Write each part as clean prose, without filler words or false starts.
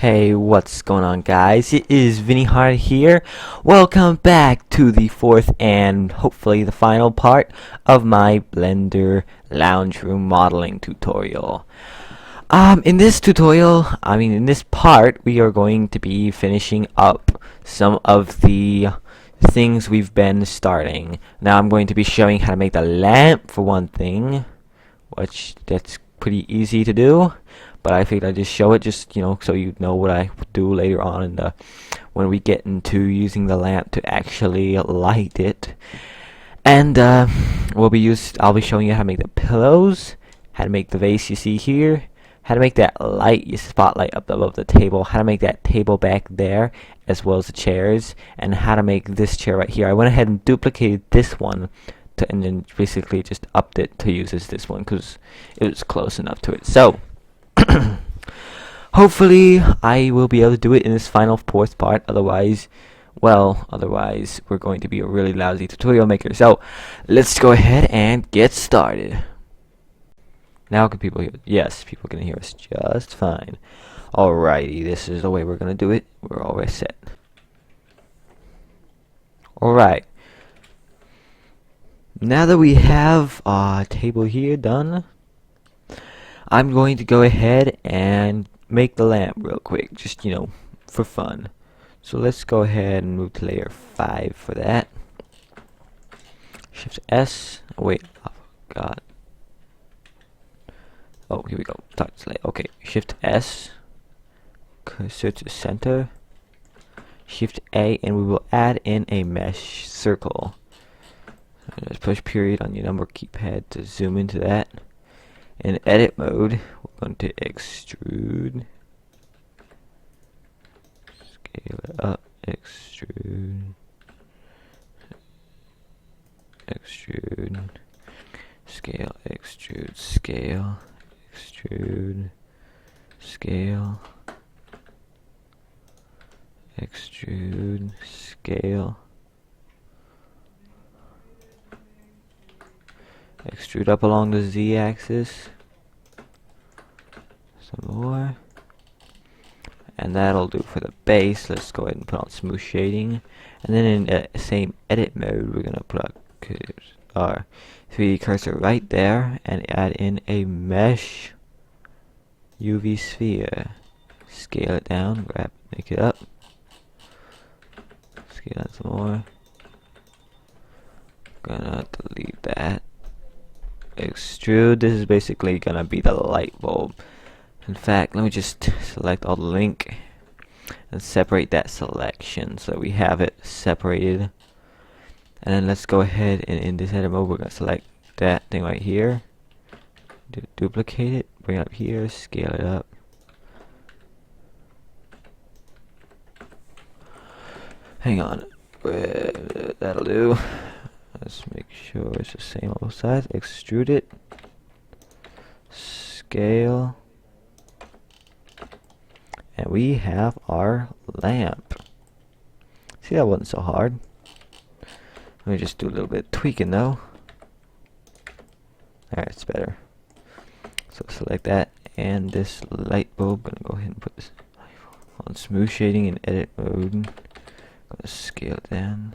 Hey, what's going on, guys? It is Vinny Hart here. Welcome back to the fourth and hopefully the final part of my Blender lounge room modeling tutorial. In this tutorial, in this part, we are going to be finishing up some of the things we've been starting. Now I'm going to be showing how to make the lamp for one thing, which that's pretty easy to do. But I figured I'd just show it, so you know what I do later on in when we get into using the lamp to actually light it. And I'll be showing you how to make the pillows, how to make the vase you see here, how to make that spotlight up above the table, how to make that table back there, as well as the chairs, and how to make this chair right here. I went ahead and duplicated this one, and then basically just upped it to use as this one because it was close enough to it. So hopefully I will be able to do it in this final fourth part. Otherwise we're going to be a really lousy tutorial maker. So let's go ahead and get started. Now can people hear? Yes, people can hear us just fine. Alrighty, this is the way we're gonna do it. We're already set. Alright. Now that we have our table here done, I'm going to go ahead and make the lamp real quick, just for fun. So let's go ahead and move to layer 5 for that. Shift S. Oh, wait, oh god. Oh, here we go. Okay, Shift S. Cursor to center. Shift A, and we will add in a mesh circle. Just push period on your number keypad to zoom into that. In edit mode, we're going to extrude, scale it up, extrude, scale, extrude, scale, extrude, scale, extrude, scale, extrude up along the Z-axis, some more, and that'll do for the base. Let's go ahead and put on smooth shading, and then in the same edit mode, we're gonna put our 3D cursor right there and add in a mesh UV sphere. Scale it down, make it up, scale it some more. Gonna delete that. Extrude. This is basically gonna be the light bulb. In fact, let me just select all the link and separate that selection so we have it separated. And then let's go ahead and in this edit mode, we're gonna select that thing right here, duplicate it, bring it up here, scale it up. Hang on, that'll do. Let's make sure it's the same on both sides. Extrude it. Scale. And we have our lamp. See, that wasn't so hard. Let me just do a little bit of tweaking though. Alright, it's better. So select that and this light bulb. Gonna go ahead and put this on smooth shading in edit mode. Gonna scale it down.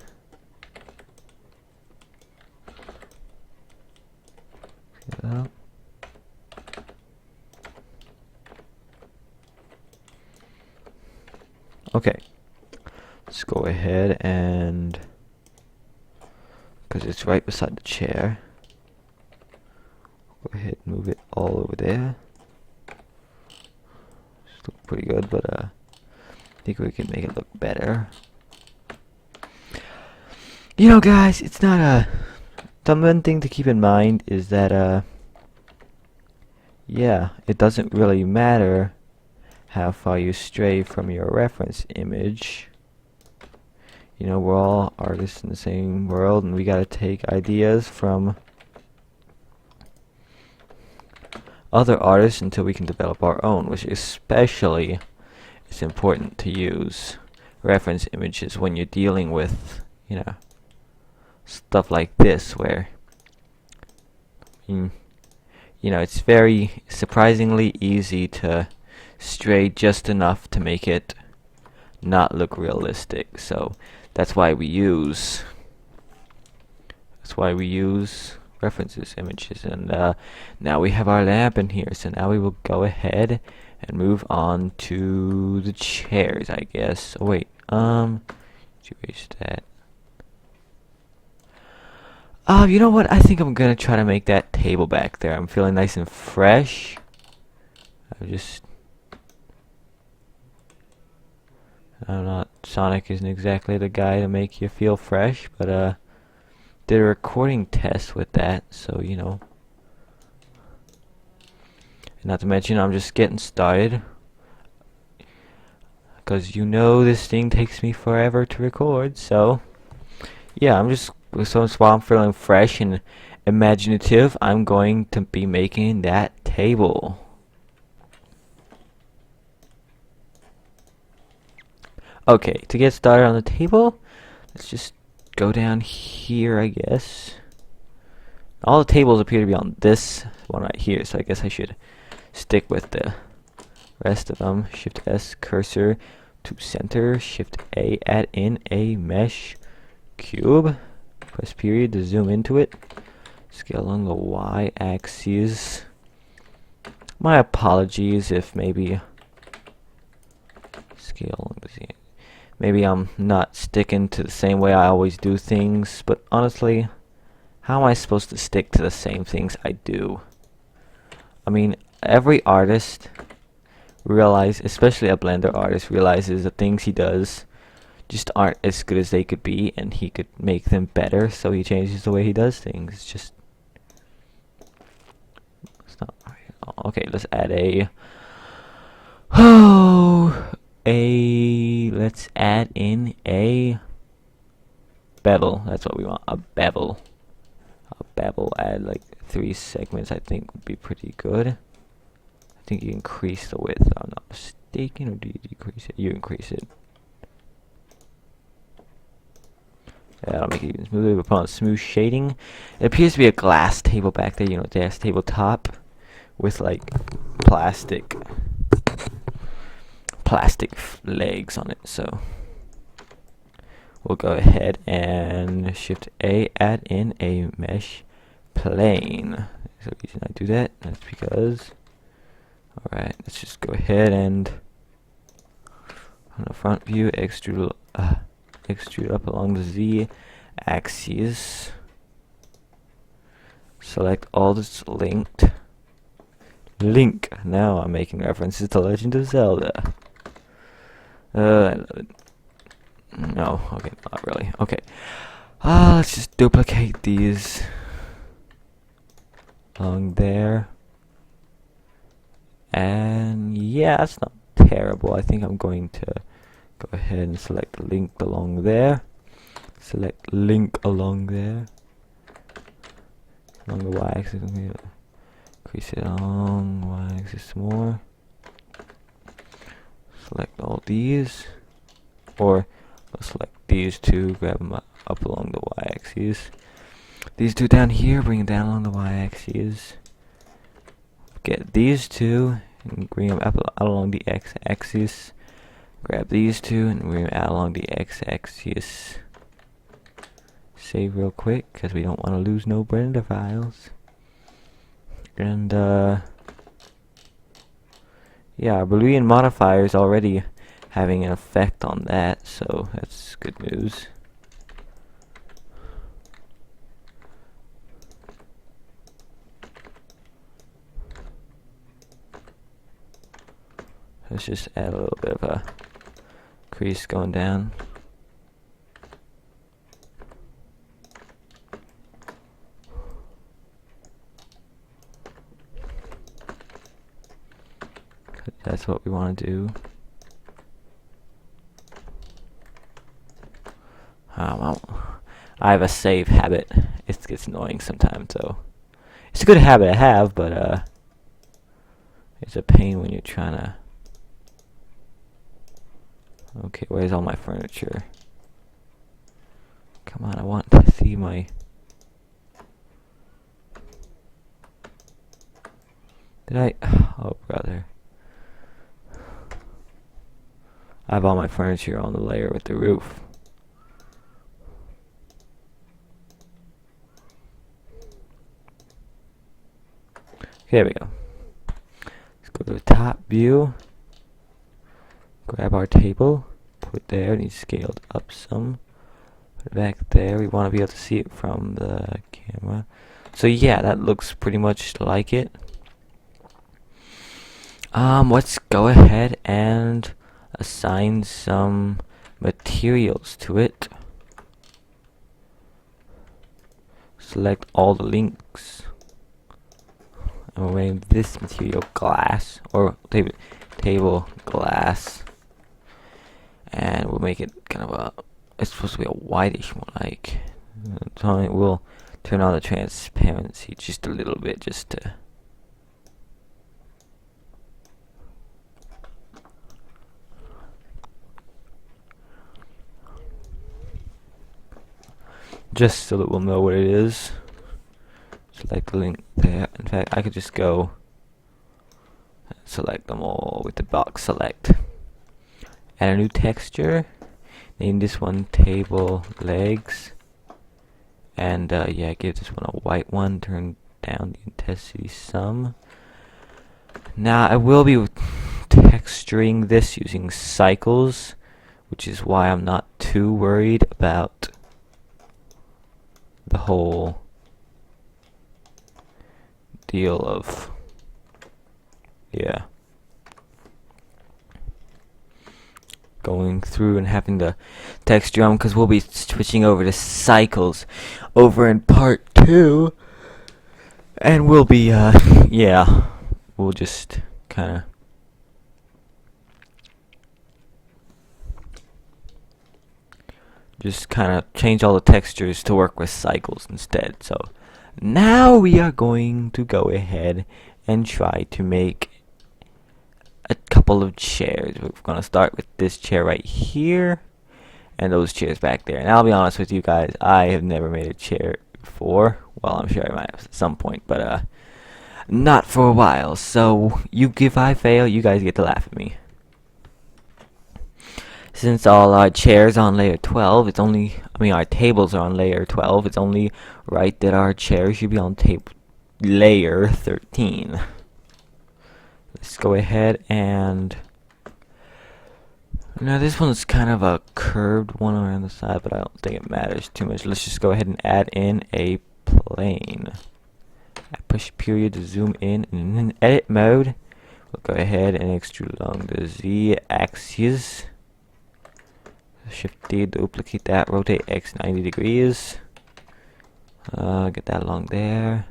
Okay, let's go ahead and, because it's right beside the chair, go ahead and move it all over there. It's looking pretty good, but I think we can make it look better. Guys, it's not the one thing to keep in mind is that yeah, it doesn't really matter how far you stray from your reference image. We're all artists in the same world, and we gotta take ideas from other artists until we can develop our own, which especially is important to use reference images when you're dealing with, stuff like this, where it's very surprisingly easy to stray just enough to make it not look realistic. So that's why we use references, images, and now we have our lamp in here. So now we will go ahead and move on to the chairs, I guess. Oh wait, did you erase that? You know what? I think I'm gonna try to make that table back there. I'm feeling nice and fresh. I'm not, Sonic isn't exactly the guy to make you feel fresh, but did a recording test with that, so you know. Not to mention, I'm just getting started, because you know this thing takes me forever to record. So yeah, so while I'm feeling fresh and imaginative, I'm going to be making that table. Okay, to get started on the table, let's just go down here, I guess. All the tables appear to be on this one right here, so I guess I should stick with the rest of them. Shift S, cursor to center. Shift A, add in a mesh cube. Press period to zoom into it. Scale along the y-axis. My apologies if maybe scale along the z. Maybe I'm not sticking to the same way I always do things, but honestly, how am I supposed to stick to the same things I do? I mean, every artist especially a Blender artist, realizes the things he does just aren't as good as they could be, and he could make them better, so he changes the way he does things. It's not right. Okay, let's add let's add in a bevel. That's what we want, a bevel. Add like 3 segments, I think would be pretty good. I think you increase the width, if I'm not mistaken, or do you decrease it? You increase it. Yeah, that'll make it even smoother. We'll put on smooth shading. It appears to be a glass table back there, you know, glass table top with like plastic legs on it. So we'll go ahead and Shift A, add in a mesh plane. So the reason I do that's because, alright, let's just go ahead and on the front view extrude up along the Z axis. Select all that's linked. Now I'm making references to Legend of Zelda. I love it. No, okay, not really. Okay. Let's just duplicate these along there. And yeah, that's not terrible. I think I'm going to go ahead and select link along there. Select link along there. Along the y-axis. Increase it along the y-axis more. Select all these. Or I'll select these two, grab them up along the y-axis. These two down here, bring them down along the y-axis. Get these two and bring them up along the x-axis. Grab these two and bring them out along the x-axis. Save real quick because we don't want to lose no Blender files. And yeah, our Boolean modifier is already having an effect on that, so that's good news. Let's just add a little bit of a crease going down. That's what we want to do. Well, I have a save habit. It gets annoying sometimes, so it's a good habit to have, but it's a pain when you're trying to. Okay, where's all my furniture? Come on, I want to see my. Did I? Oh, brother. I have all my furniture on the layer with the roof. Here we go. Let's go to the top view. Grab our table. Put it there. It needs scaled up some. Put it back there. We want to be able to see it from the camera. So yeah, that looks pretty much like it. Let's go ahead and assign some materials to it. Select all the links. And we'll name this material glass, or table glass. And we'll make it kind of a, it's supposed to be a whitish one, like. We'll turn on the transparency just a little bit, just to so that we'll know what it is. Select the link there. In fact, I could just go and select them all with the box select. Add a new texture. Name this one table legs. And yeah, give this one a white one. Turn down the intensity some. Now I will be texturing this using cycles, which is why I'm not too worried about the whole deal of, yeah, going through and having to texture them, because we'll be switching over to cycles over in part 2, and we'll be yeah, we'll just kind of change all the textures to work with cycles instead. So now we are going to go ahead and try to make a couple of chairs. We're going to start with this chair right here and those chairs back there. And I'll be honest with you guys, I have never made a chair before. Well, I'm sure I might have at some point, but not for a while. So if I fail, you guys get to laugh at me. Since all our chairs are on layer 12, it's only, our tables are on layer 12, it's only right that our chairs should be on layer 13. Let's go ahead and, now this one's kind of a curved one around the side, but I don't think it matters too much. Let's just go ahead and add in a plane. I push period to zoom in, and in edit mode, we'll go ahead and extrude along the Z axis. Shift D, duplicate that, rotate X 90 degrees. Get that along there.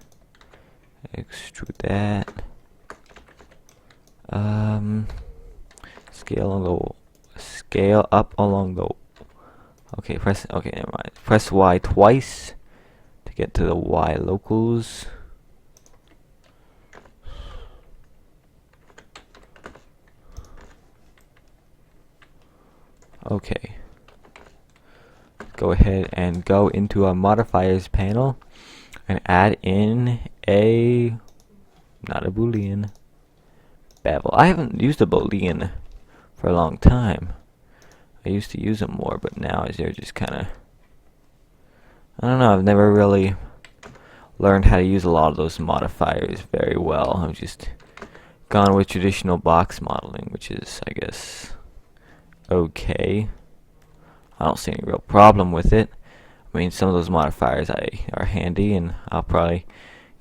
Extrude that. Scale up along the. Okay, never mind. Press Y twice to get to the Y locals. Okay. Go ahead and go into our modifiers panel and add in not a boolean, bevel. I haven't used a boolean for a long time. I used to use them more, but now they're just kind of, I don't know, I've never really learned how to use a lot of those modifiers very well. I've just gone with traditional box modeling, which is, I guess, okay. I don't see any real problem with it. I mean, some of those modifiers are handy, and I'll probably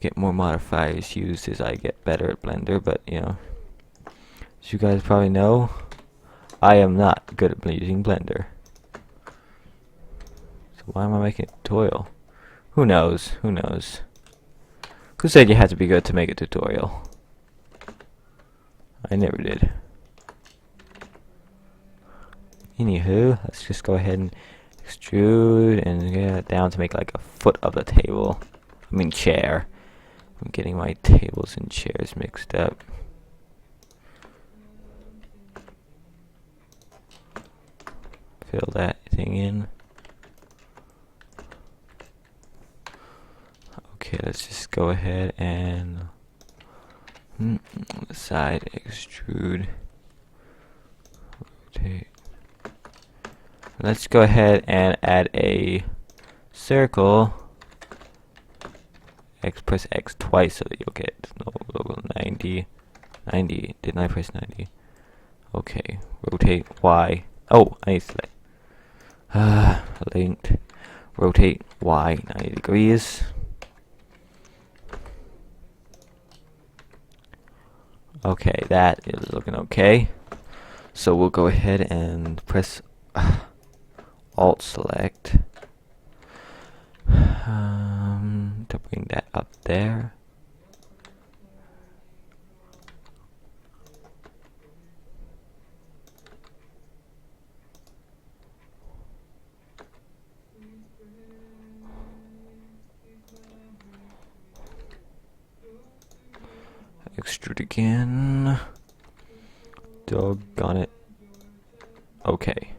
get more modifiers used as I get better at Blender, but you know, as you guys probably know, I am not good at using Blender. So why am I making a tutorial? Who knows? Who knows? Who said you had to be good to make a tutorial? I never did. Anywho, let's just go ahead and extrude and get it down to make like a foot of the table. Chair. I'm getting my tables and chairs mixed up. Fill that thing in. Okay, let's just go ahead and on the side extrude. Rotate. Let's go ahead and add a circle. Press X twice so that you'll get no logo 90. 90. Didn't I press 90? Okay. Rotate Y. Oh, I need to select. Linked. Rotate Y 90 degrees. Okay, that is looking okay. So we'll go ahead and press Alt select to bring that up there. Extrude again. Doggone it. Okay.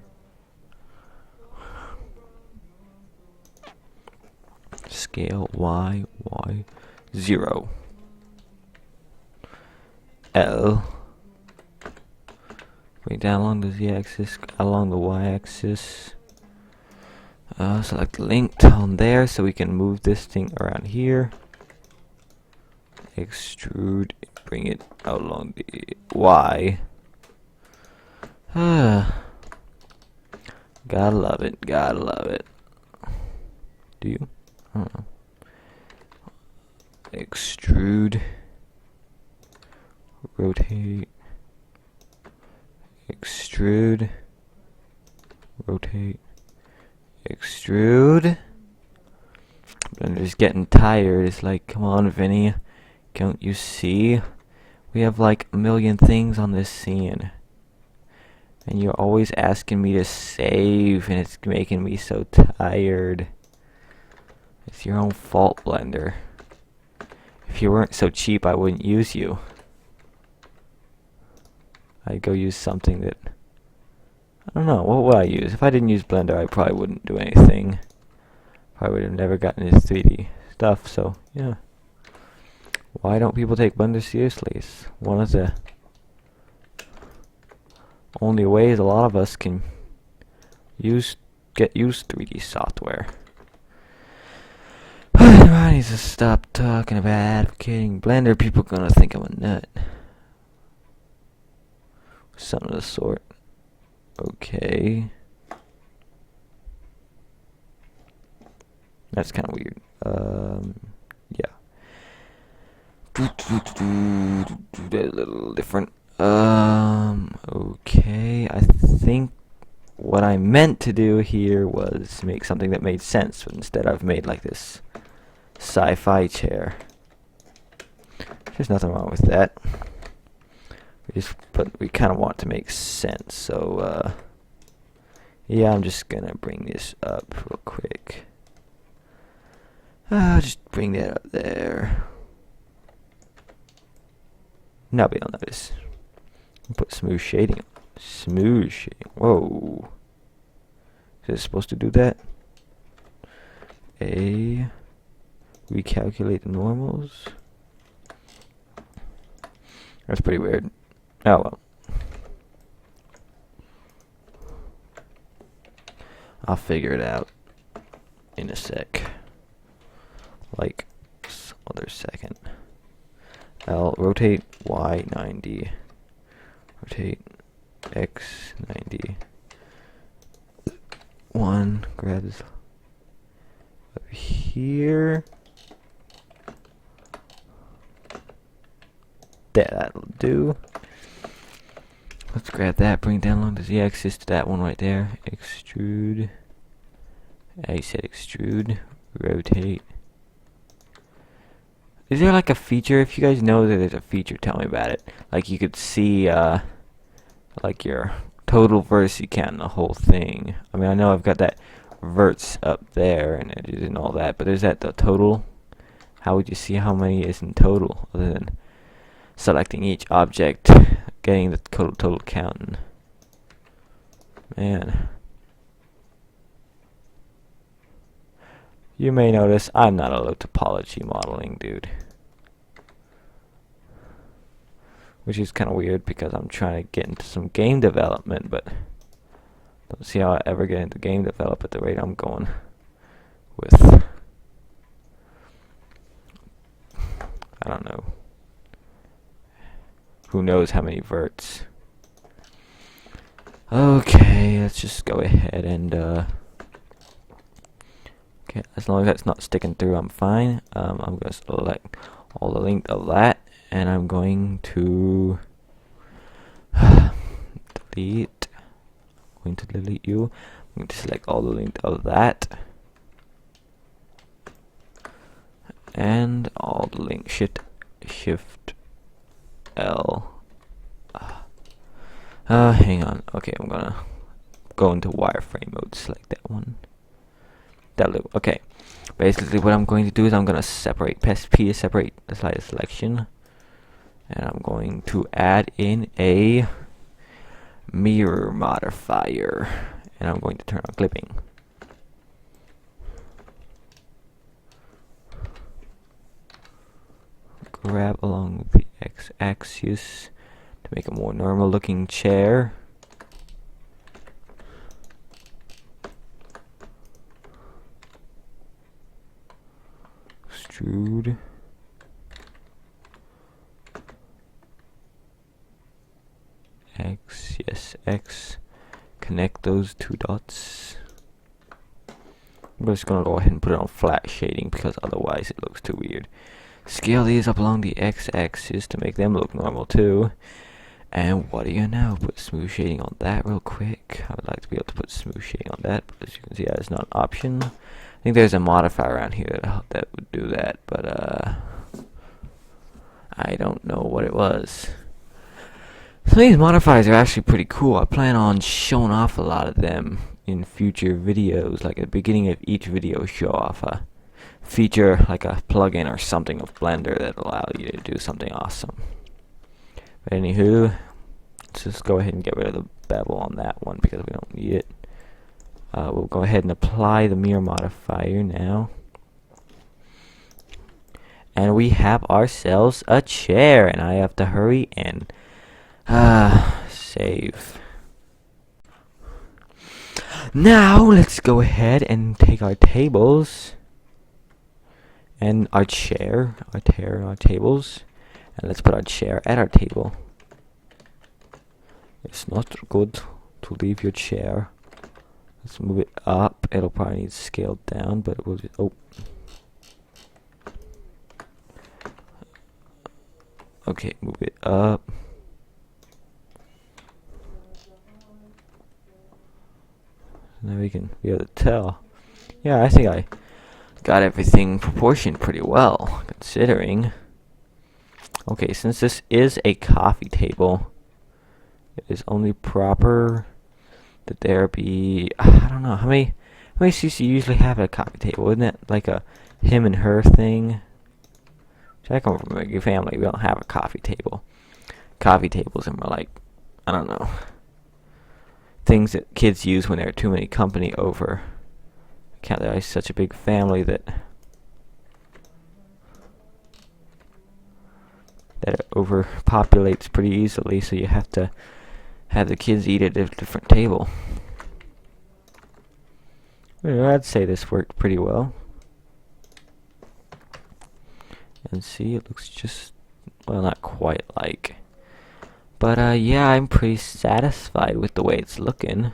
Scale Y, 0. L. Bring down along the Z-axis, along the Y-axis. Select linked on there so we can move this thing around here. Extrude, bring it out along the Y. Gotta love it, gotta love it. Do you? I don't know. Extrude, rotate, extrude, rotate, extrude. Blender's getting tired. It's like, come on, Vinny. Can't you see? We have like a million things on this scene. And you're always asking me to save, and it's making me so tired. It's your own fault, Blender. If you weren't so cheap, I wouldn't use you. I'd go use something that... I don't know, what would I use? If I didn't use Blender, I probably wouldn't do anything. Probably would have never gotten into 3D stuff, so, yeah. Why don't people take Blender seriously? It's one of the only ways a lot of us can get used 3D software. I need to stop talking about advocating Blender. People are gonna think I'm a nut. Something of the sort. Okay. That's kind of weird. Yeah. A little different. Okay. I think what I meant to do here was make something that made sense, but instead I've made like this sci-fi chair. There's nothing wrong with that. But we kind of want to make sense, so yeah, I'm just gonna bring this up real quick. Just bring that up there. Nobody will notice. Put smooth shading. Smooth shading. Whoa. Is it supposed to do that? Recalculate the normals. That's pretty weird. Oh well. I'll figure it out in a sec. Like some other second. I'll rotate Y 90. Rotate X 90. One, grab this over here. That'll do. Let's grab that, bring it down along the Z-axis to that one right there. Extrude. I said extrude. Rotate. Is there like a feature? If you guys know that there's a feature, tell me about it. Like you could see like your total verse you count in the whole thing. I mean, I know I've got that verts up there and edges and all that, but is that the total? How would you see how many is in total other than selecting each object, getting the total count? Man. You may notice I'm not a low topology modeling dude. Which is kind of weird because I'm trying to get into some game development, but Don't see how I ever get into game develop at the rate I'm going with. I don't know. Who knows how many verts. Okay, let's just go ahead and okay, as long as that's not sticking through, I'm fine. I'm going to select all the length of that, and I'm going to delete. I'm going to delete you. I'm going to select all the length of that, and all the length. Shift L. Hang on. Okay, I'm gonna go into wireframe mode. Select that one. That loop. Okay. Basically, what I'm going to do is I'm gonna separate P to separate the slider selection, and I'm going to add in a mirror modifier, and I'm going to turn on clipping. Grab along with the x-axis to make a more normal looking chair. Extrude. X, yes, X. Connect those two dots. I'm just gonna go ahead and put it on flat shading because otherwise it looks too weird. Scale these up along the x-axis to make them look normal too. And what do you know? Put smooth shading on that real quick. I would like to be able to put smooth shading on that, but as you can see, that is not an option. I think there's a modifier around here that would do that, but I don't know what it was. So these modifiers are actually pretty cool. I plan on showing off a lot of them in future videos. Like at the beginning of each video, show off a feature like a plugin or something of Blender that allow you to do something awesome. But anywho, let's just go ahead and get rid of the bevel on that one because we don't need it. We'll go ahead and apply the mirror modifier now. And we have ourselves a chair, and I have to hurry and save. Now let's go ahead and take our tables and our chair, our tables, and let's put our chair at our table. It's not good to leave your chair. Let's move it up. It'll probably need scaled down, but we'll just, oh. Okay, move it up. Now we can be able to tell. Yeah, I think I got everything proportioned pretty well, considering. Okay, since this is a coffee table, it is only proper that there be, I don't know, how many seats do you usually have at a coffee table? Isn't it like a him and her thing? I come from a big family, we don't have a coffee table. Coffee tables are more like, I don't know, things that kids use when there are too many company over. There's such a big family that it overpopulates pretty easily, so you have to have the kids eat at a different table. Well, I'd say this worked pretty well. And see, it looks just, well, not quite like. But yeah, I'm pretty satisfied with the way it's looking. I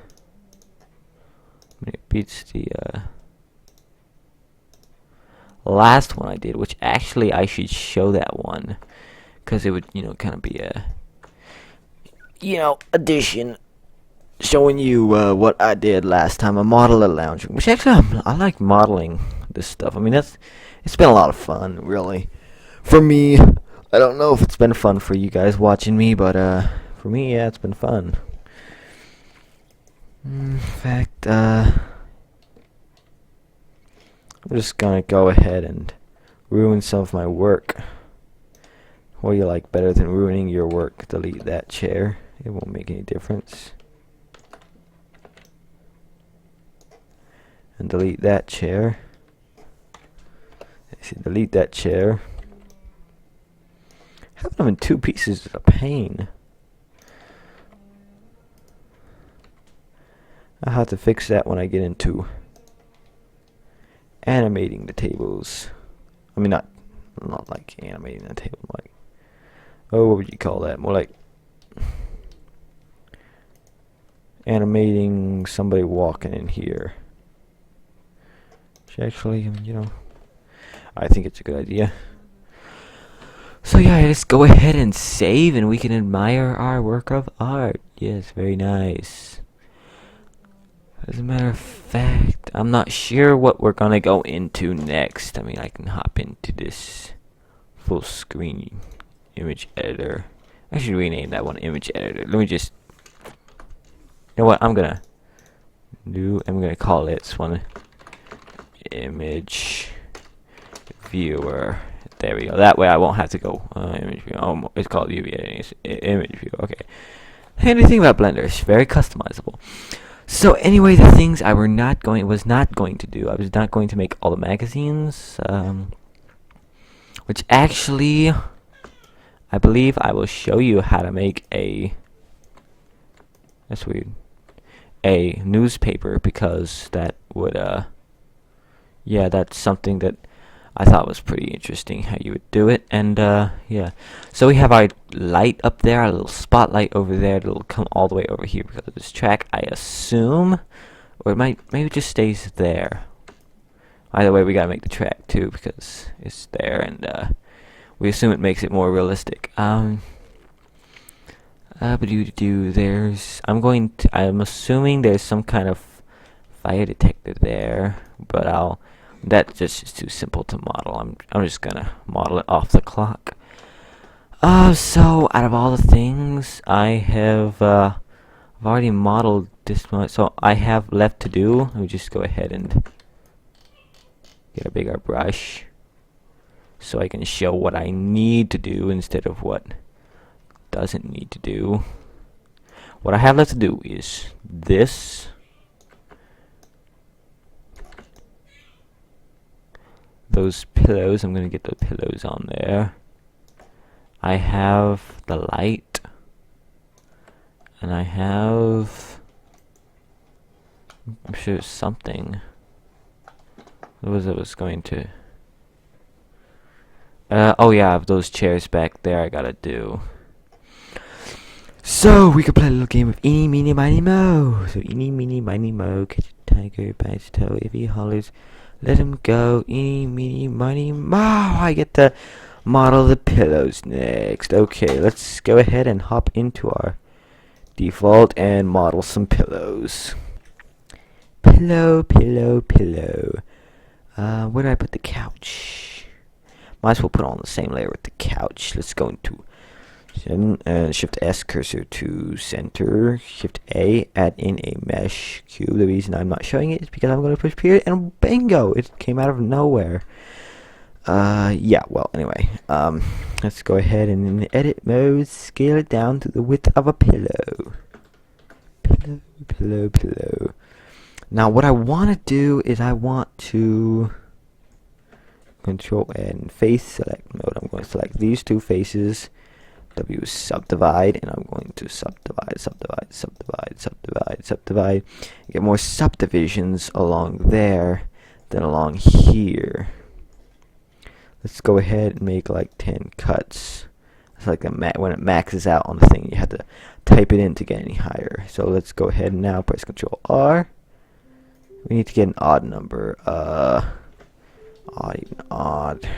mean, it beats the last one I did, which actually I should show that one, because it would, you know, kind of be a, you know, addition, showing you what I did last time. I modeled a lounge room, which actually I like modeling this stuff. I mean, it's been a lot of fun, really. For me, I don't know if it's been fun for you guys watching me, but for me, yeah, it's been fun. In fact, I'm just gonna go ahead and ruin some of my work. What do you like better than ruining your work? Delete that chair. It won't make any difference. And delete that chair. Delete that chair. Having them in two pieces is a pain. I'll have to fix that when I get into animating the tables. I mean, not like animating the table, like, oh, what would you call that? More like animating somebody walking in here. Which actually, you know, I think it's a good idea. So yeah, let's go ahead and save, and we can admire our work of art. Yes, very nice. As a matter of fact, I'm not sure what we're gonna go into next. I mean, I can hop into this full screen image editor. I should rename that one image editor. Let me just, you know what, I'm gonna call this one image viewer. There we go. That way I won't have to go image view. Oh, it's called UV editing. It's image view. Okay. Anything about Blender is very customizable. So anyway, the things I was not going to do. I was not going to make all the magazines, which actually, I believe I will show you how to make a. That's weird. A newspaper, because that would yeah, that's something that I thought was pretty interesting how you would do it. And yeah, so we have our light up there, our little spotlight over there. It'll come all the way over here because of this track, I assume, or it might, maybe it just stays there. Either way, we gotta make the track too because it's there, and we assume it makes it more realistic. There's, I'm assuming there's some kind of fire detector there, but that just is too simple to model. I'm just gonna model it off the clock. So out of all the things I've already modeled this one, so I have left to do. Let me just go ahead and get a bigger brush so I can show what I need to do instead of what doesn't need to do. What I have left to do is this. Those pillows, I'm gonna get the pillows on there. I have the light, and I have, I'm sure it's something. What was I was going to? Oh yeah, I have those chairs back there I gotta do. So we could play a little game of eeny, meeny, miny, mo. So eeny, meeny, miny, mo. Catch a tiger by its toe. If he hollers, let him go. Eeny, meeny, miny, mo. I get to model the pillows next. Okay, let's go ahead and hop into our default and model some pillows. Pillow, pillow, pillow. Where do I put the couch? Might as well put on the same layer with the couch. Let's go into Shift S, cursor to center. Shift A, add in a mesh cube. The reason I'm not showing it is because I'm going to push period, and bingo, it came out of nowhere. Yeah, well, anyway, let's go ahead and in edit mode, scale it down to the width of a pillow. Pillow, pillow, pillow. Now, what I want to do is I want to control and face select mode. I'm going to select these two faces. W is subdivide, and I'm going to subdivide, subdivide, subdivide, subdivide, subdivide. Get more subdivisions along there than along here. Let's go ahead and make like 10 cuts. It's like when it maxes out on the thing, you have to type it in to get any higher. So let's go ahead and now press Control R. We need to get an odd number. Odd, even odd.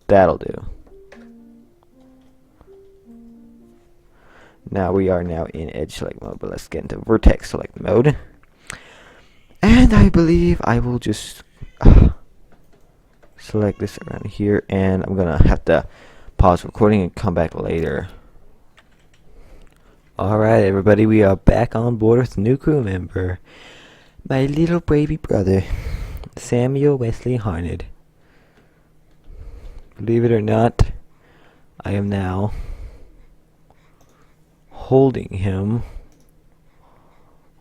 That'll do. Now we are now in edge select mode, but let's get into vertex select mode. And I believe I will just select this around here, and I'm gonna have to pause recording and come back later. Alright everybody, we are back on board with a new crew member. My little baby brother, Samuel Wesley Harned. Believe it or not, I am now holding him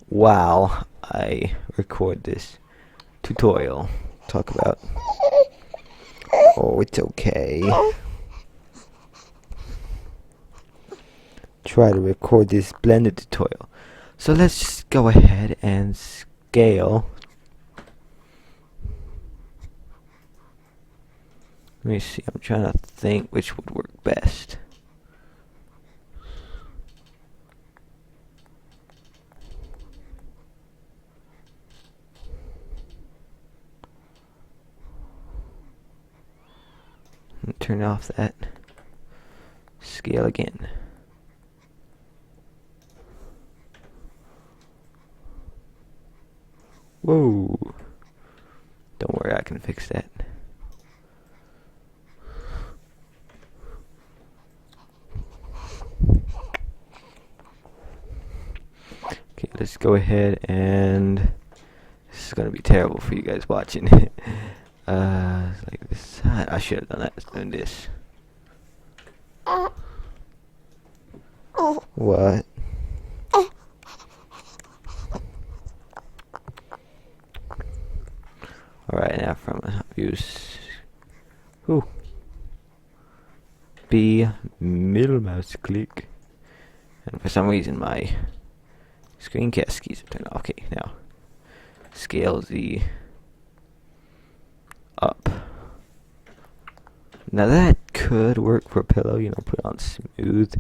while I record this tutorial. Talk about, oh, it's okay. try to record this Blender tutorial. So let's just go ahead and scale. Let me see, I'm trying to think which would work best. Turn off that scale again. Whoa. Don't worry, I can fix that. Okay, let's go ahead and this is gonna be terrible for you guys watching. Like this. I should have done that. Let's do this. What? Alright, now from use B middle mouse click. And for some reason my screencast keys are turned off. Okay, now scale Z up. Now that could work for a pillow, you know, put it on smooth.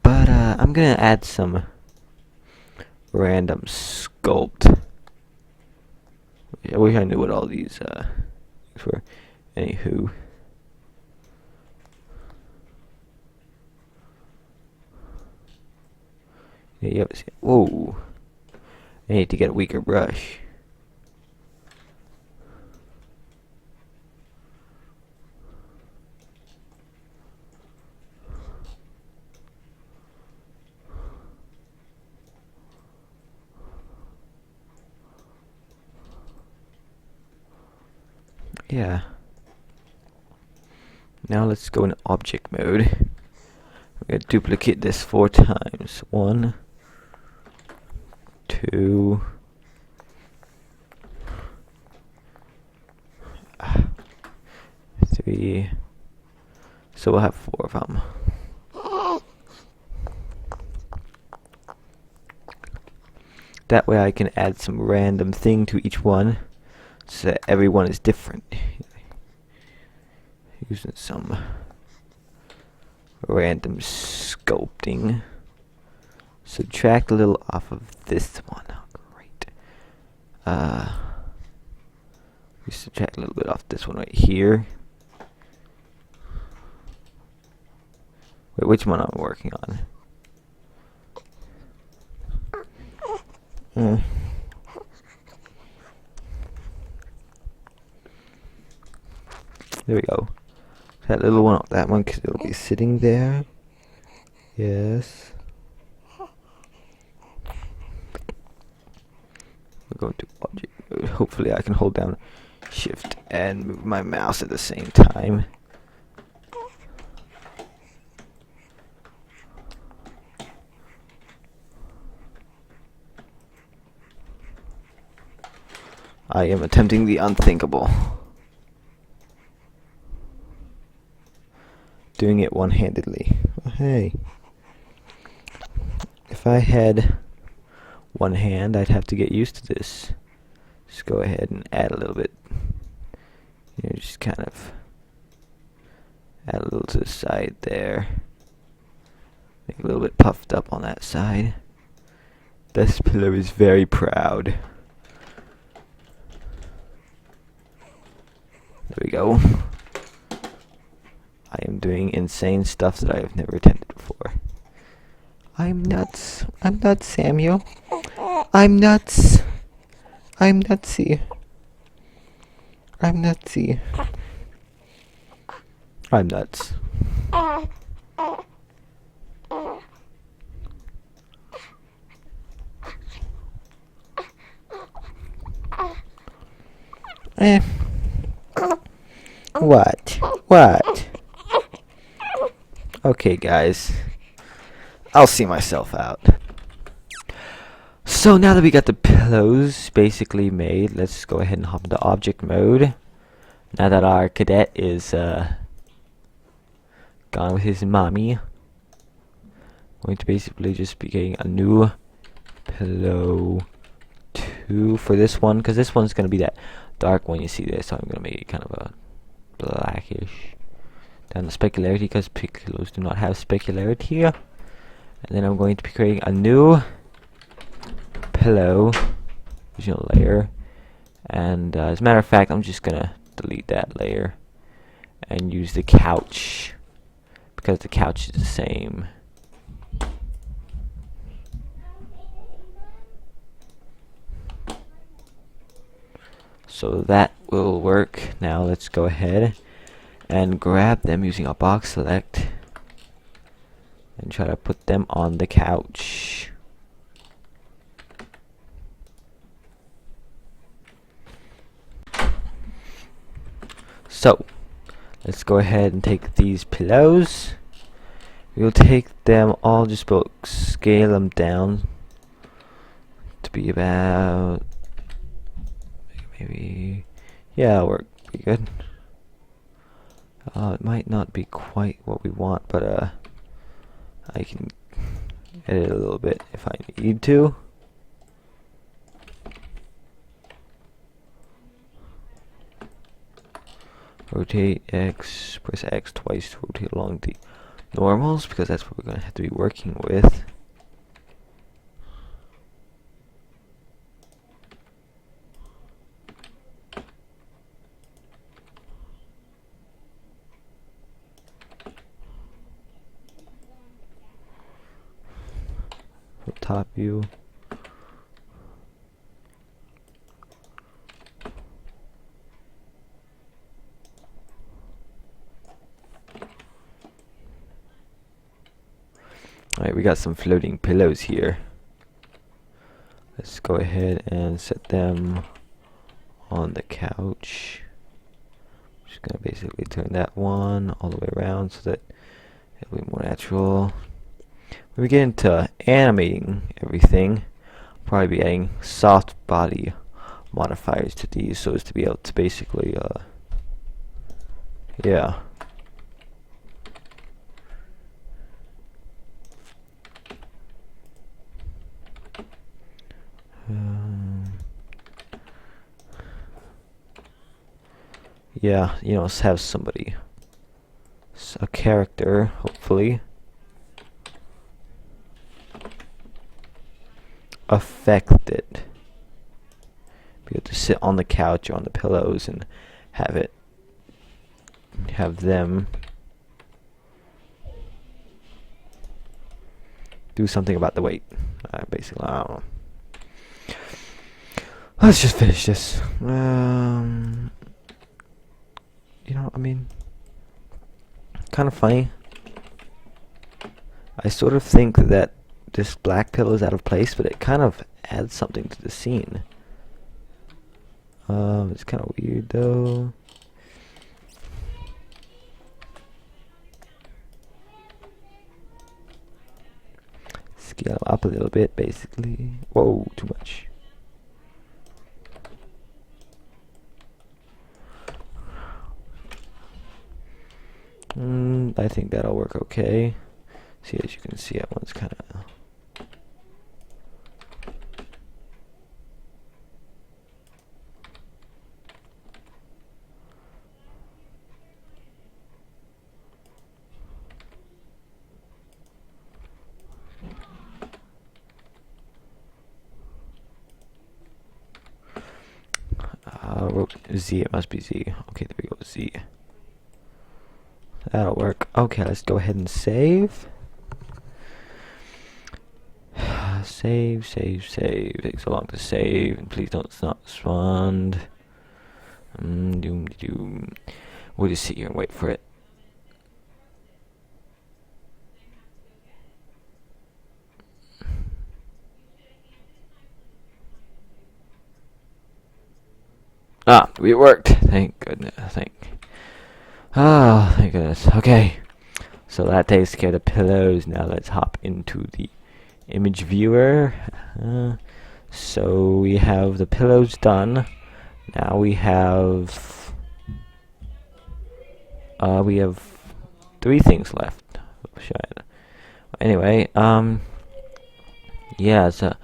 But I'm gonna add some random sculpt. I wish I knew what all these things were. Anywho. Yeah, you have to see. Whoa. I need to get a weaker brush. Yeah. Now let's go in object mode. We're gonna duplicate this 4 times. 1, 2, 3. So we'll have 4 of them. That way I can add some random thing to each one, so that everyone is different. Using some random sculpting. Subtract a little off of this one. Oh, great. We subtract a little bit off this one right here. Wait, which one am I working on? There we go. That little one off that one, because it'll be sitting there. Yes. We're going to object mode. Hopefully I can hold down shift and move my mouse at the same time. I am attempting the unthinkable. Doing it one-handedly. Oh, hey. If I had one hand, I'd have to get used to this. Just go ahead and add a little bit. You know, just kind of add a little to the side there. Make it a little bit puffed up on that side. This pillow is very proud. There we go. I am doing insane stuff that I have never attempted before. I'm nuts. I'm nuts, Samuel. I'm nuts. I'm nutsy. I'm nutsy. I'm nuts. What? What? Okay, guys. I'll see myself out. So now that we got the pillows basically made, let's go ahead and hop into object mode. Now that our cadet is gone with his mommy, going to basically just be getting a new pillow 2 for this one, because this one's going to be that dark one you see there, so I'm going to make it kind of a blackish. Down the specularity, because pillows do not have specularity. And then I'm going to be creating a new pillow original layer, and as a matter of fact, I'm just gonna delete that layer and use the couch, because the couch is the same. So that will work. Now let's go ahead and grab them using a box select and try to put them on the couch. So let's go ahead and take these pillows. We'll take them all, just about scale them down to be about maybe, yeah, it'll work pretty good. It might not be quite what we want, but I can edit a little bit if I need to. Rotate X, press X twice to rotate along the normals, because that's what we're going to have to be working with. For top view. Alright, we got some floating pillows here. Let's go ahead and set them on the couch. Just gonna basically turn that one all the way around so that it'll be more natural. When we get into animating everything, I'll probably be adding soft body modifiers to these so as to be able to basically yeah. Yeah, you know, have somebody, a character, hopefully, affected, be able to sit on the couch or on the pillows and have them do something about the weight. Basically, I don't know. Let's just finish this. You know, I mean, kind of funny. I sort of think that this black pillow is out of place, but it kind of adds something to the scene. It's kind of weird though. Scale up a little bit, basically. Whoa, too much. I think that'll work okay. See, as you can see, that one's kind of... Z, it must be Z. Okay, there we go, Z. That'll work. Okay, let's go ahead and save. Save. Takes so long to save, and please don't not respond. Doom. We'll just sit here and wait for it. It worked. Thank goodness. Thank goodness. Okay. So that takes care of the pillows. Now let's hop into the image viewer. So we have the pillows done. Now we have 3 things left. anyway, yeah, it's a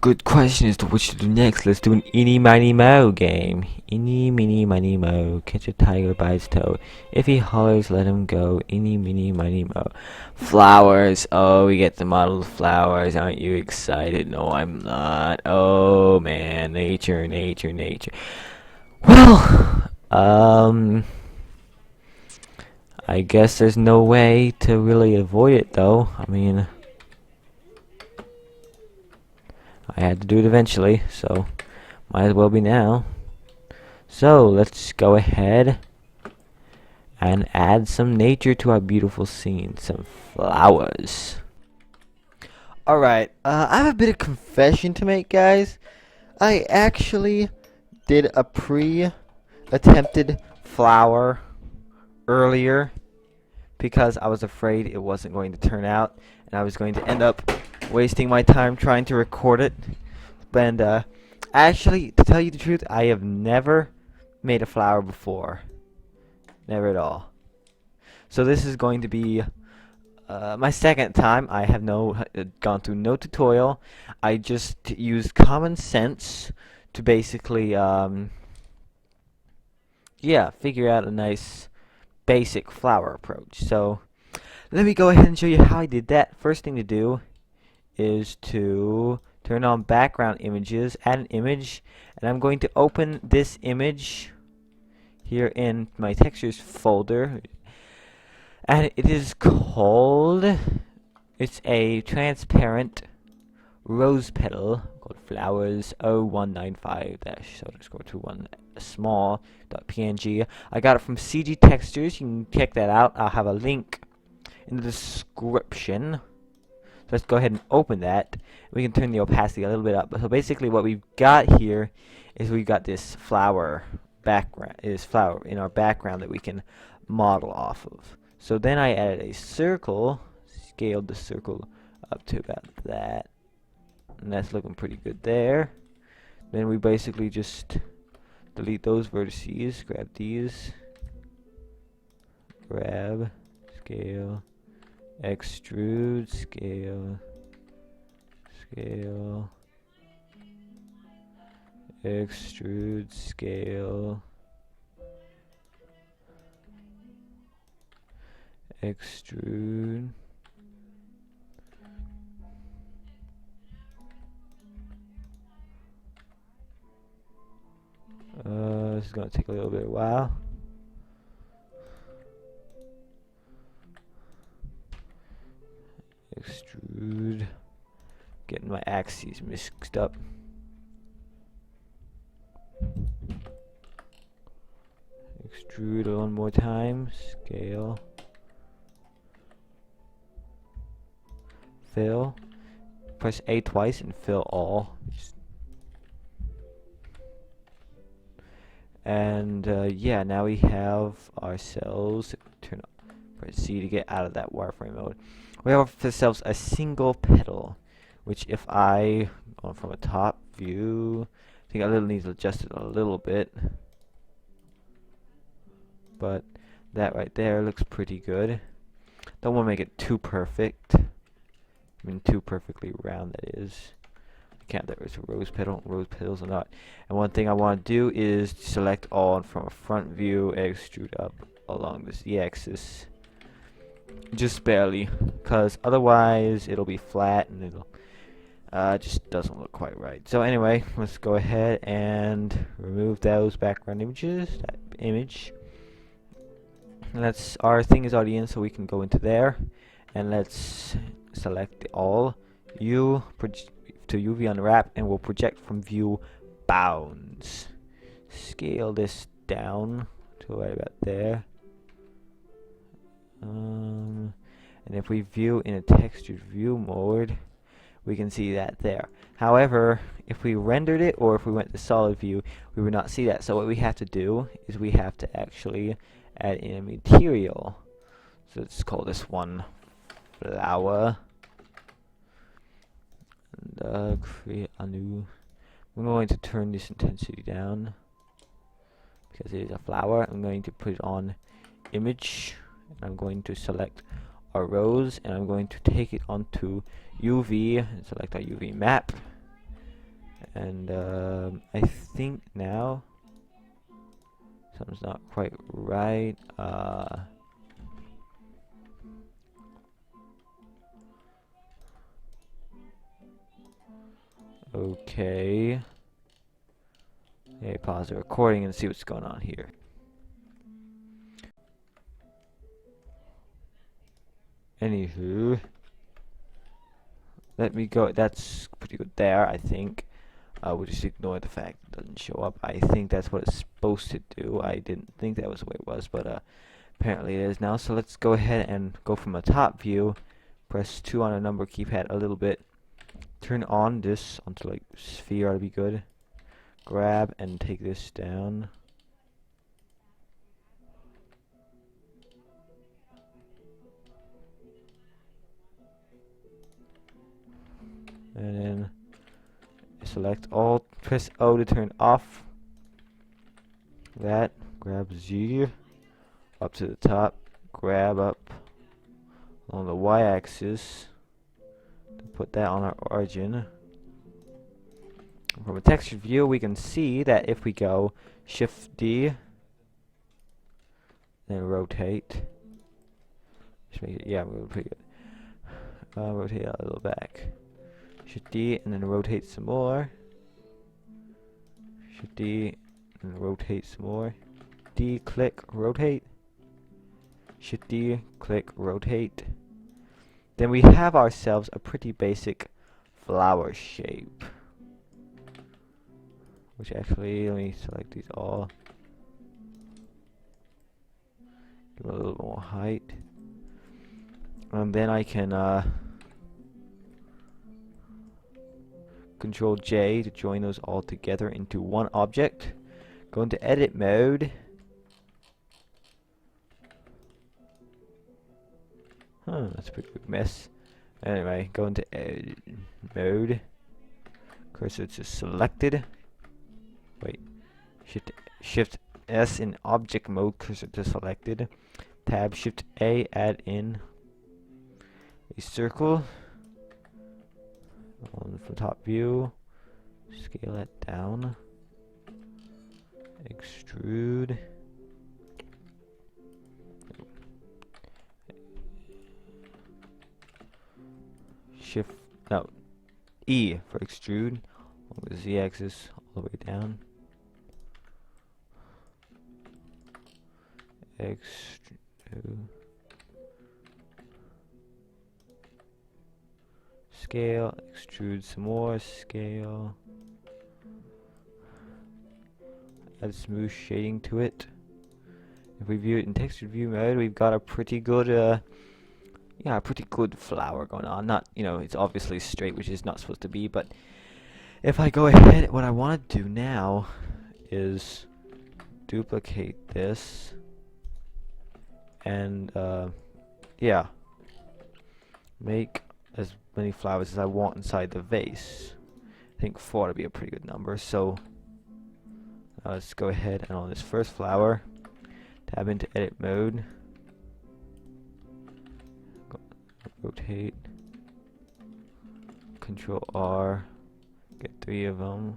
good question as to what to do next. Let's do an eeny miny mo game. Eeny meeny miny mo. Catch a tiger by its toe. If he hollers, let him go. Eeny meeny miny mo. Flowers. Oh, we get to model the flowers. Aren't you excited? No, I'm not. Oh man, nature, nature, nature. Well, I guess there's no way to really avoid it though. I mean, I had to do it eventually, so might as well be now. So let's go ahead and add some nature to our beautiful scene. Some flowers. Alright, I have a bit of confession to make, guys. I actually did a pre-attempted flower earlier because I was afraid it wasn't going to turn out and I was going to end up wasting my time trying to record it. And actually, to tell you the truth, I have never made a flower before. Never at all. So this is going to be my second time. I have gone through no tutorial. I just used common sense to basically yeah, figure out a nice basic flower approach. So let me go ahead and show you how I did that. First thing to do is to turn on background images, add an image, and I'm going to open this image here in my textures folder, and it is called, it's a transparent rose petal called flowers 0195-_21 small.png. I got it from CG Textures. You can check that out. I'll have a link in the description. So let's go ahead and open that. We can turn the opacity a little bit up. So basically what we've got here is we've got this flower background, flower in our background that we can model off of. So then I added a circle, scaled the circle up to about that, and that's looking pretty good there. Then we basically just delete those vertices, grab these, grab, scale, extrude, scale, scale, extrude, scale, extrude, this is going to take a little bit of a while. Extrude, getting my axes mixed up. Extrude one more time, scale, fill, press A twice and fill all. And yeah, now we have ourselves, press C to get out of that wireframe mode. We have ourselves a single petal, which if I go from a top view, I think I need to adjust it a little bit. But that right there looks pretty good. Don't want to make it too perfect. I mean, too perfectly round, that is. Can't, there is a rose petal. Rose petals are not. And one thing I want to do is select all from a front view, extrude up along this z-axis, just barely, because otherwise it'll be flat and it'll just doesn't look quite right. So anyway, let's go ahead and remove those background images. That image. And that's, our thing is already in, so we can go into there, and let's select all U to UV unwrap, and we'll project from view bounds. Scale this down to right about there. And if we view in a textured view mode, we can see that there. However, if we rendered it or if we went to solid view, we would not see that. So what we have to do is we have to actually add in a material. So let's call this one flower. And create a new. I'm going to turn this intensity down because it is a flower. I'm going to put it on image, and I'm going to select our rose, and I'm going to take it onto UV and select our UV map. And I think now something's not quite right. Okay. Okay, pause the recording and see what's going on here. Anywho, let me go. That's pretty good there, I think. We'll just ignore the fact it doesn't show up. I think that's what it's supposed to do. I didn't think that was the way it was, but apparently it is now. So let's go ahead and go from a top view. Press 2 on a number keypad a little bit. Turn on this onto like sphere, ought to be good. Grab and take this down. And then select all, press O to turn off. That, grab Z up to the top, grab up on the y-axis to put that on our origin. From a texture view, we can see that if we go Shift D, then rotate. Just make it, yeah, we're pretty good. Rotate it a little back. Shift D and then rotate some more. Shift D and rotate some more. D, click, rotate. Shift D, click, rotate. Then we have ourselves a pretty basic flower shape. Which actually, let me select these all. Give it a little more height. And then I can Control J to join those all together into one object. Go into edit mode. That's a pretty big mess. Anyway, go into edit mode. Cursor to selected. Wait. Shift S in object mode, cursor to selected. Tab Shift A, add in a circle. On the top view, scale that down, extrude, shift, no, E for extrude, on the Z-axis all the way down, extrude, scale, extrude some more, scale, add smooth shading to it. If we view it in texture view mode, we've got a pretty good, yeah, a pretty good flower going on. Not, you know, it's obviously straight, which is not supposed to be, but if I go ahead, what I want to do now is duplicate this and, yeah, make as many flowers as I want inside the vase. I think 4 would be a pretty good number. So let's go ahead and on this first flower, tab into edit mode, rotate, Control R, get 3 of them.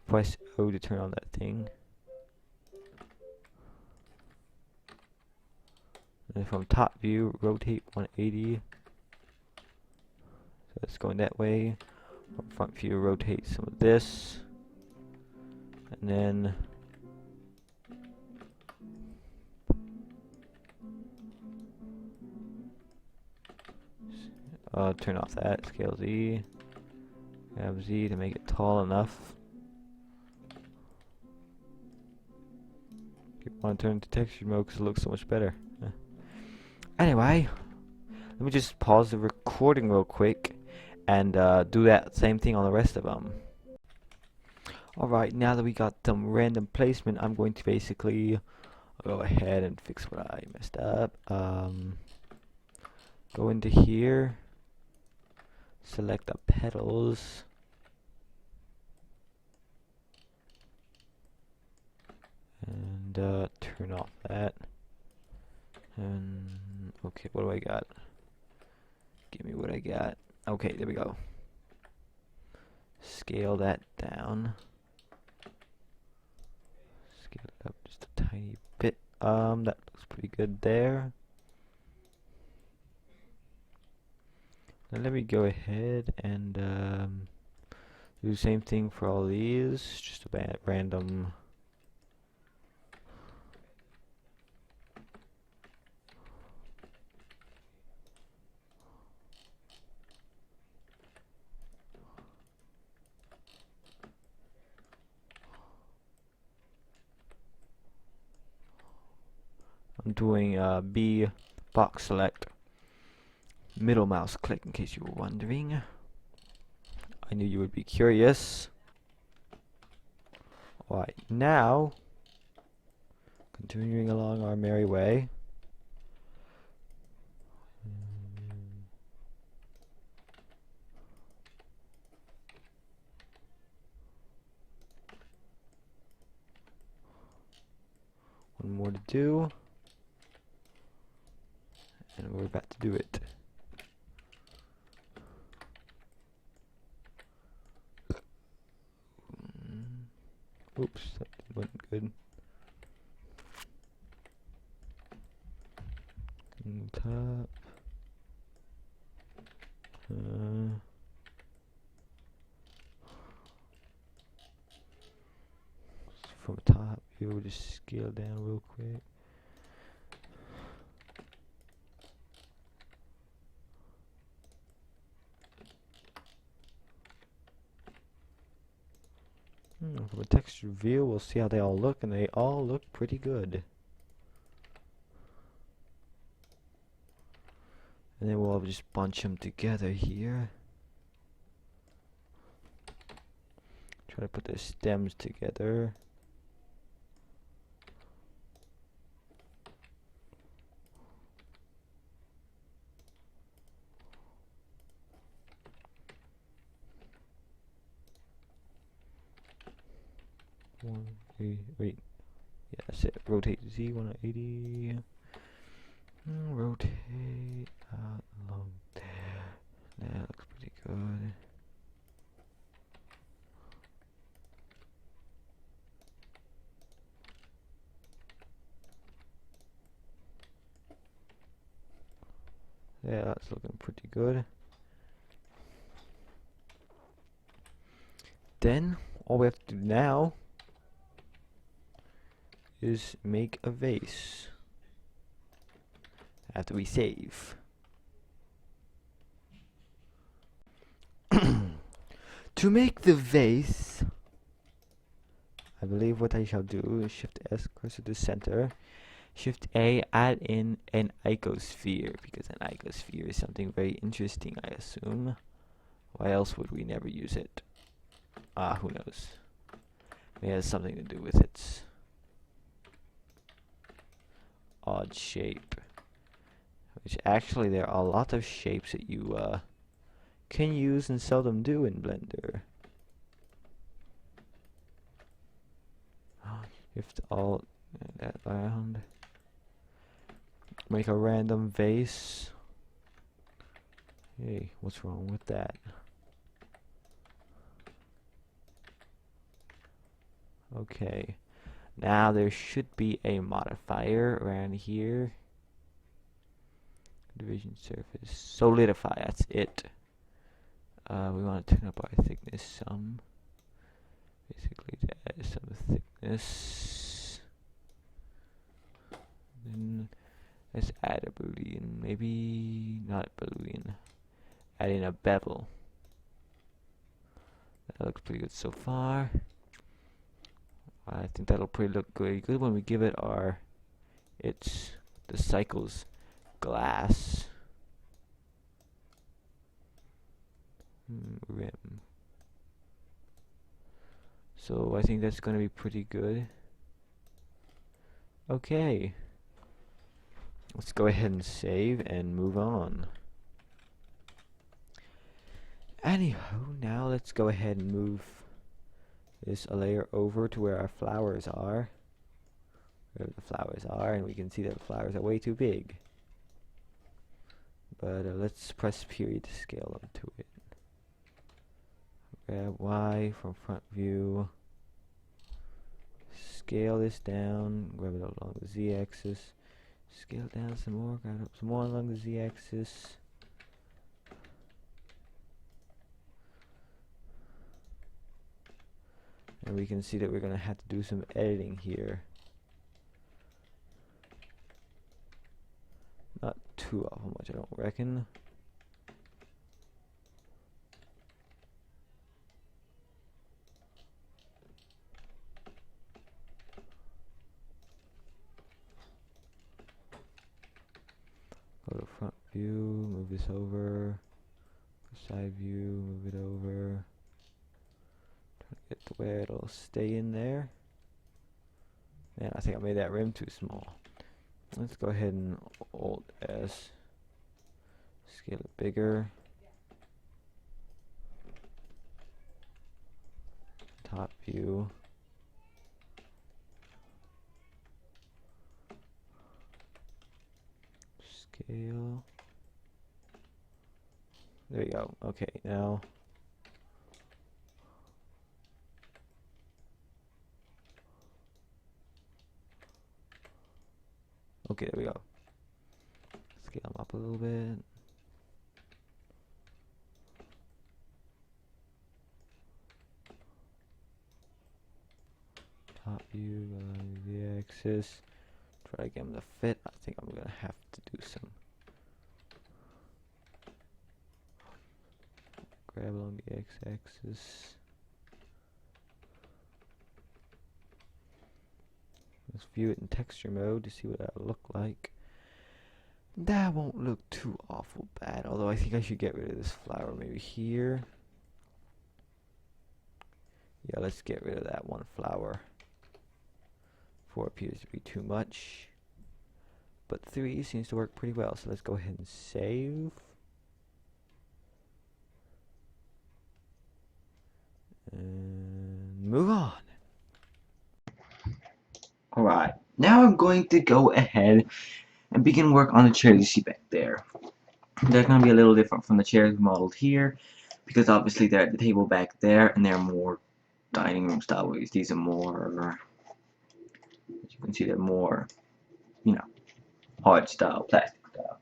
Press O to turn on that thing. And from top view, rotate 180. So it's going that way. From front view, rotate some of this. And then turn off that, scale Z. Grab Z to make it tall enough. Want to turn to texture mode because it looks so much better. Anyway, let me just pause the recording real quick and do that same thing on the rest of them. Alright, now that we got some random placement, I'm going to basically go ahead and fix what I messed up. Go into here, select the petals, And turn off that. And okay, what do I got? Give me what I got. Okay, there we go. Scale that down. Scale it up just a tiny bit. That looks pretty good there. Now let me go ahead and do the same thing for all these. Just a random. I'm doing B box select, middle mouse click, in case you were wondering. I knew you would be curious. Alright, now continuing along our merry way. One more to do. And we're about to do it. Oops, that wasn't good. On top. From the top, we'll just scale down real quick. From a texture view, we'll see how they all look, and they all look pretty good. And then we'll just bunch them together here. Try to put the stems together. Wait. Yeah, that's it. Rotate Z 180. Rotate out along there. That looks pretty good. Yeah, that's looking pretty good. Then, all we have to do now is make a vase after we save. To make the vase, I believe what I shall do is Shift S, cursor to center. Shift A, add in an icosphere, because an icosphere is something very interesting, I assume. Why else would we never use it? Who knows? It has something to do with its odd shape. Which actually, there are a lot of shapes that you can use and seldom do in Blender. Shift Alt that around. Make a random vase. Hey, what's wrong with that? Okay. Now there should be a modifier around here. Division surface. Solidify, that's it. We want to turn up our thickness some. Basically to add some thickness. Then let's add a boolean. Maybe not a boolean. Add in a bevel. That looks pretty good so far. I think that'll pretty look good when we give it the cycles glass rim. So I think that's going to be pretty good. Okay, let's go ahead and save and move on. Anyhow, now let's go ahead and move this a layer over to where our flowers are. where the flowers are, and we can see that the flowers are way too big. But let's press period to scale them to it. Grab Y from front view. Scale this down. Grab it along the Z-axis. Scale down some more. Grab it up some more along the Z-axis. And we can see that we're going to have to do some editing here. Not too awful much, I don't reckon. Go to front view, move this over. Side view, move it over. Try to get to where it'll stay in there. Man, I think I made that rim too small. Let's go ahead and Alt S. Scale it bigger. Top view. Scale. There you go. Okay, now. Okay, there we go. Scale them up a little bit. Top view, the axis. Try to get them to fit. I think I'm gonna have to do some. Grab along the x-axis. Let's view it in texture mode to see what that will look like. That won't look too awful bad, although I think I should get rid of this flower maybe here. Yeah, let's get rid of that one flower. 4 appears to be too much. But 3 seems to work pretty well, so let's go ahead and save. And move on. Alright, now I'm going to go ahead and begin work on the chairs you see back there. They're going to be a little different from the chairs modeled here, because obviously they're at the table back there, and they're more dining room style, whereas these are more, as you can see, they're more, you know, hard style, plastic style.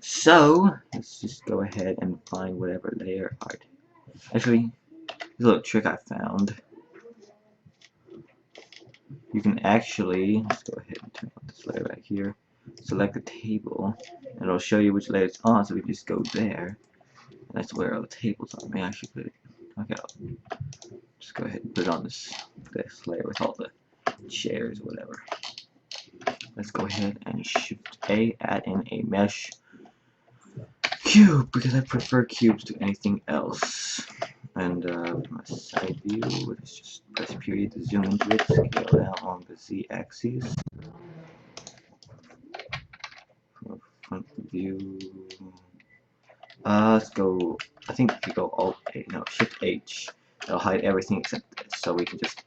So, let's just go ahead and find whatever layer art. Actually, there's a little trick I found. You can actually, let's go ahead and turn on this layer right here, select the table, and it'll show you which layer it's on, so we just go there. And that's where all the tables are. Maybe I should put it, okay, I'll just go ahead and put it on this layer with all the chairs or whatever. Let's go ahead and Shift A, add in a mesh cube, because I prefer cubes to anything else. And my side view, let's just press period to zoom into it, scale down on the Z-axis. Front view. Let's go. I think if you go Alt A, no, Shift H, it'll hide everything except this, so we can just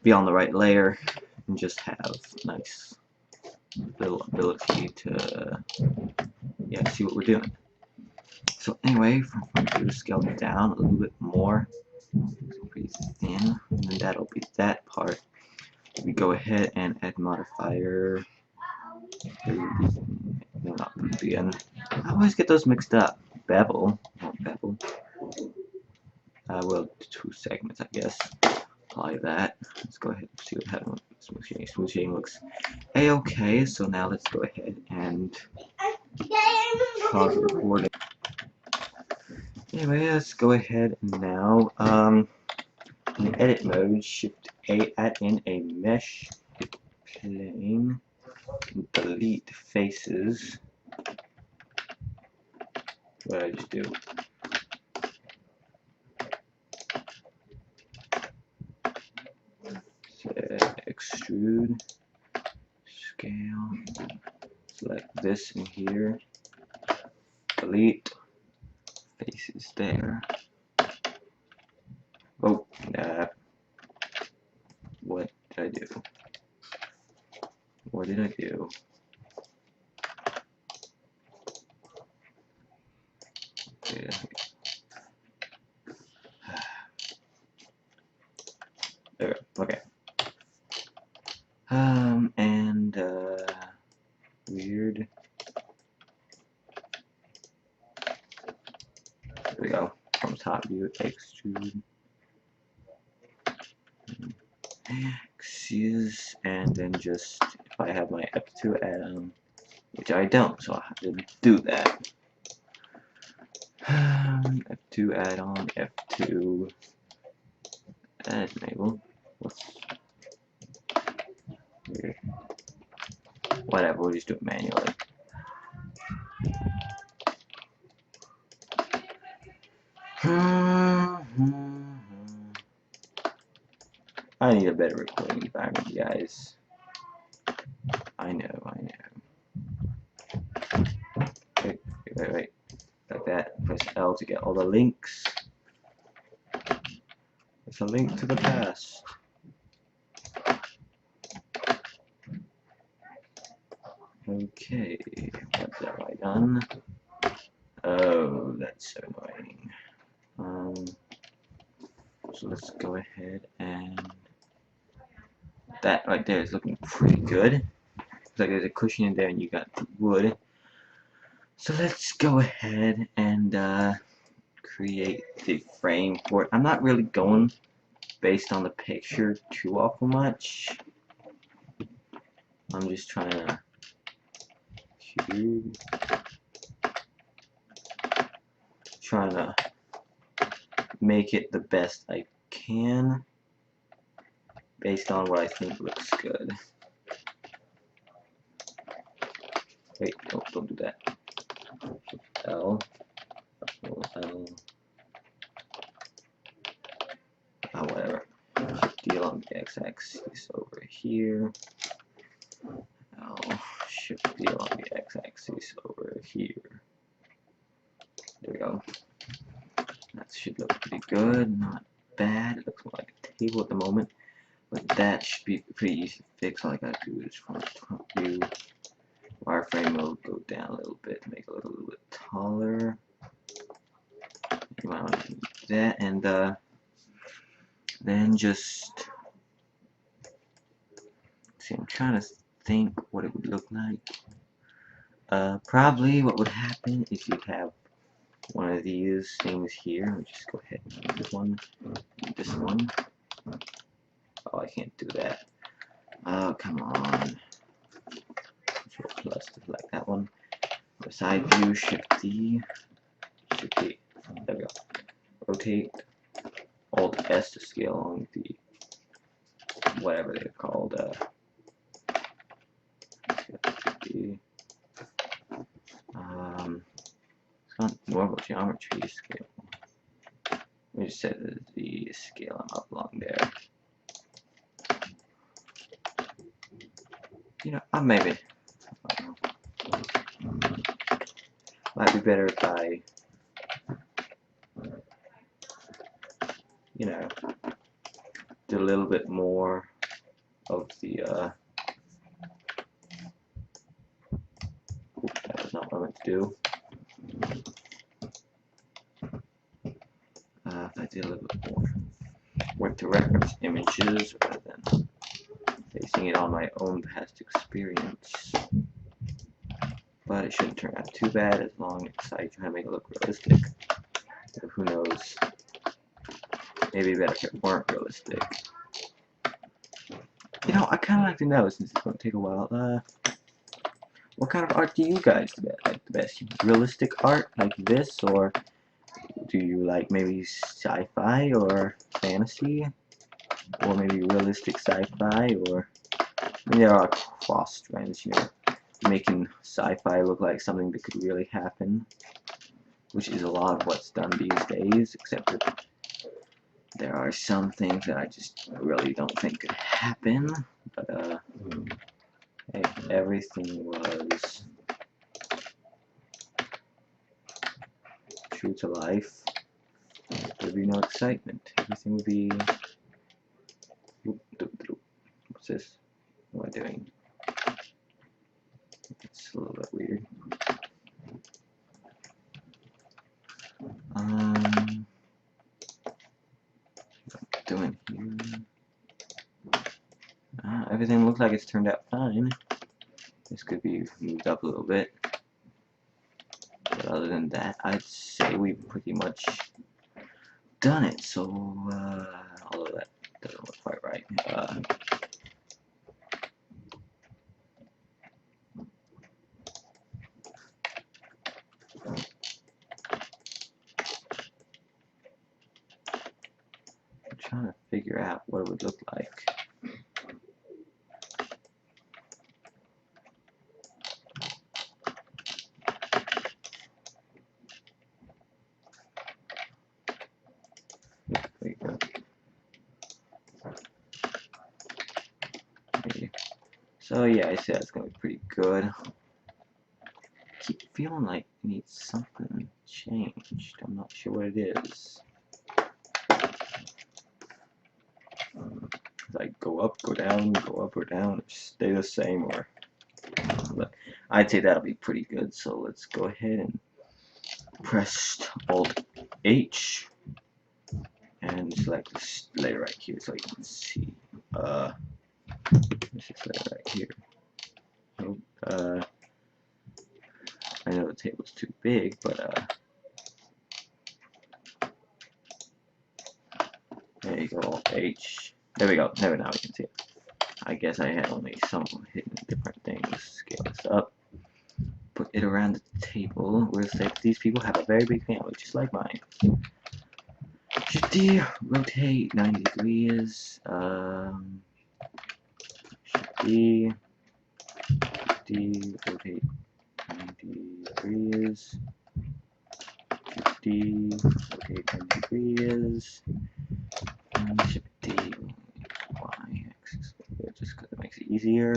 be on the right layer and just have nice little ability to, yeah, see what we're doing. So anyway, from front view, scale it down a little bit more. It's pretty thin, and then that'll be that part. We go ahead and add modifier. No, not again. I always get those mixed up. Bevel, not bevel. Well, 2 segments, I guess. Apply that. Let's go ahead and see what happens. Smooth shading. Smooth shading looks a-okay. So now let's go ahead and pause the recording. Anyway, let's go ahead and now, in edit mode, Shift A, add in a mesh plane, delete faces. What did I just do? Extrude, scale, select this in here, delete faces there. Oh, what did I do? What did I do? Yeah. There we go. Okay. And weird. There we go. From top view, extrude. Excuse, and then just if I have my F2 add-on, which I don't, so I have to do that. F2 add-on, F2 enable. What's weird? Whatever, we'll just do it manually. I need a better recording environment, guys. I know. Wait. Like that. Press L to get all the links. It's a link to the past. Okay, what have I done? Oh, that's so annoying. So let's go ahead and that right there is looking pretty good. Looks like there's a cushion in there and you got the wood. So let's go ahead and create the frame for it. I'm not really going based on the picture too awful much. I'm just trying to make it the best I can based on what I think looks good. Wait, don't do that. L. L. Oh, whatever. Shift D along the x-axis over here. L. Shift D along the x-axis over here. There we go. That should look pretty good. Not bad. It looks more like a table at the moment. But that should be pretty easy to fix. All I gotta do is from the top view, wireframe will go down a little bit to make it a little bit taller. You might want to do that, and then just see. I'm trying to think what it would look like. Probably what would happen is you'd have one of these things here. Let me just go ahead and do this one. Oh, I can't do that. Oh, come on. Control plus to select that one. Side view, Shift D. Shift D. There we go. Rotate. Alt S to scale along the whatever they're called. It's not normal geometry scale. Let me just set the scale up along there. You know, maybe. Might be better if I, you know, do a little bit more of the, that was not what I meant to do. If I did a little bit more work to reference images rather than basing it on my own past experience. But it shouldn't turn out too bad as long as I try to make it look realistic. Or who knows? Maybe better if it weren't realistic. You know, I kind of like to know, since it's going to take a while, what kind of art do you guys like the best? Realistic art like this, or do you like maybe sci-fi or fantasy? Or maybe realistic sci-fi, or I mean, there are cross strands, you know, making sci-fi look like something that could really happen, which is a lot of what's done these days, except that there are some things that I just really don't think could happen. But if everything was true to life, there'd be no excitement. Everything would be... What's this? What am I doing? everything looks like it's turned out fine. This could be moved up a little bit. But other than that, I'd say we've pretty much done it. So, although that doesn't look quite right. I'm trying to figure out what it would look like. There you go. Okay. So yeah, I say that's gonna be pretty good. I keep feeling like it needs something changed. I'm not sure what it is. Like go up, go down, go up or down, or stay the same, or but I'd say that'll be pretty good. So let's go ahead and press Alt H and select this layer right here so you can see. This is layer right here. Oh, I know the table's too big, but there you go, Alt H. There we go. Now we can see it. I guess I had only some hidden different things. Scale this up. Put it around the table. We'll say that these people have a very big family, just like mine. Shift D, rotate 90 degrees. Shift D, rotate 90 degrees. Shift D, rotate 90 degrees. And Shift D, Y axis, just because it makes it easier.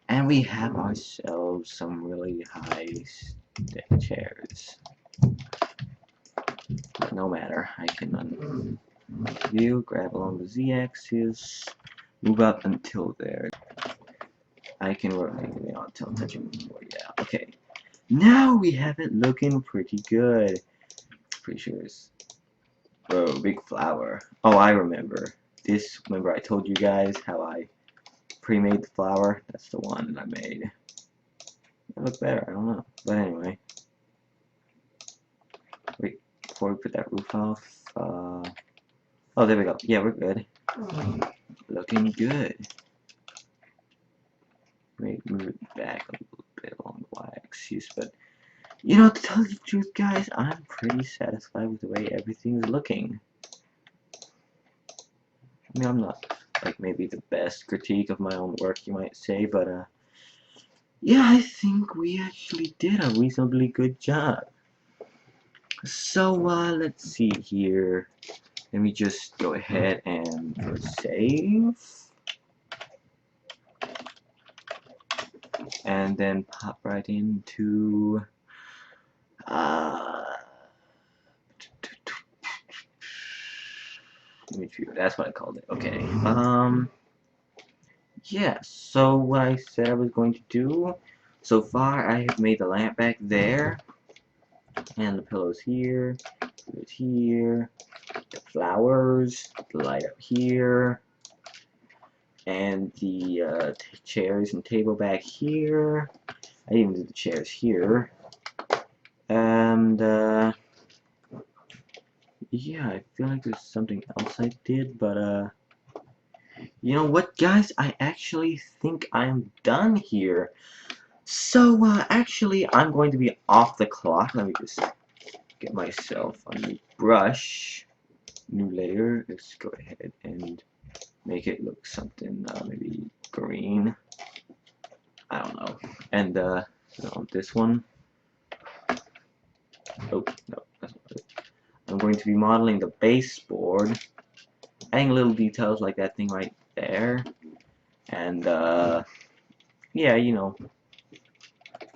And we have ourselves some really high deck chairs. But no matter, I can view, grab along the Z-axis, move up until there. I can rotate it until touching. Yeah, okay. Now we have it looking pretty good. Pretty sure it's big flower. Oh, I remember. Remember I told you guys how I pre-made the flower? That's the one that I made. It looked better, I don't know. But anyway. Wait, before we put that roof off, oh, there we go. Yeah, we're good. Looking good. Move it back a little bit along the y-axis, but you know, to tell you the truth, guys, I'm pretty satisfied with the way everything's looking. I mean, I'm not like maybe the best critique of my own work, you might say, but yeah, I think we actually did a reasonably good job. So let's see here. Let me just go ahead and save, and then pop right into that's what I called it. Okay. Yeah, so what I said I was going to do, so far I have made the lamp back there, and the pillows here, the flowers, the light up here, and the chairs and table back here. I even did the chairs here, and yeah, I feel like there's something else I did, but you know what, guys? I actually think I'm done here. So, actually, I'm going to be off the clock. Let me just get myself a new brush. New layer. Let's go ahead and make it look something, maybe green. I don't know. And, this one. Oh, no, that's not it. I'm going to be modeling the baseboard. Adding little details like that thing right there. And, yeah, you know,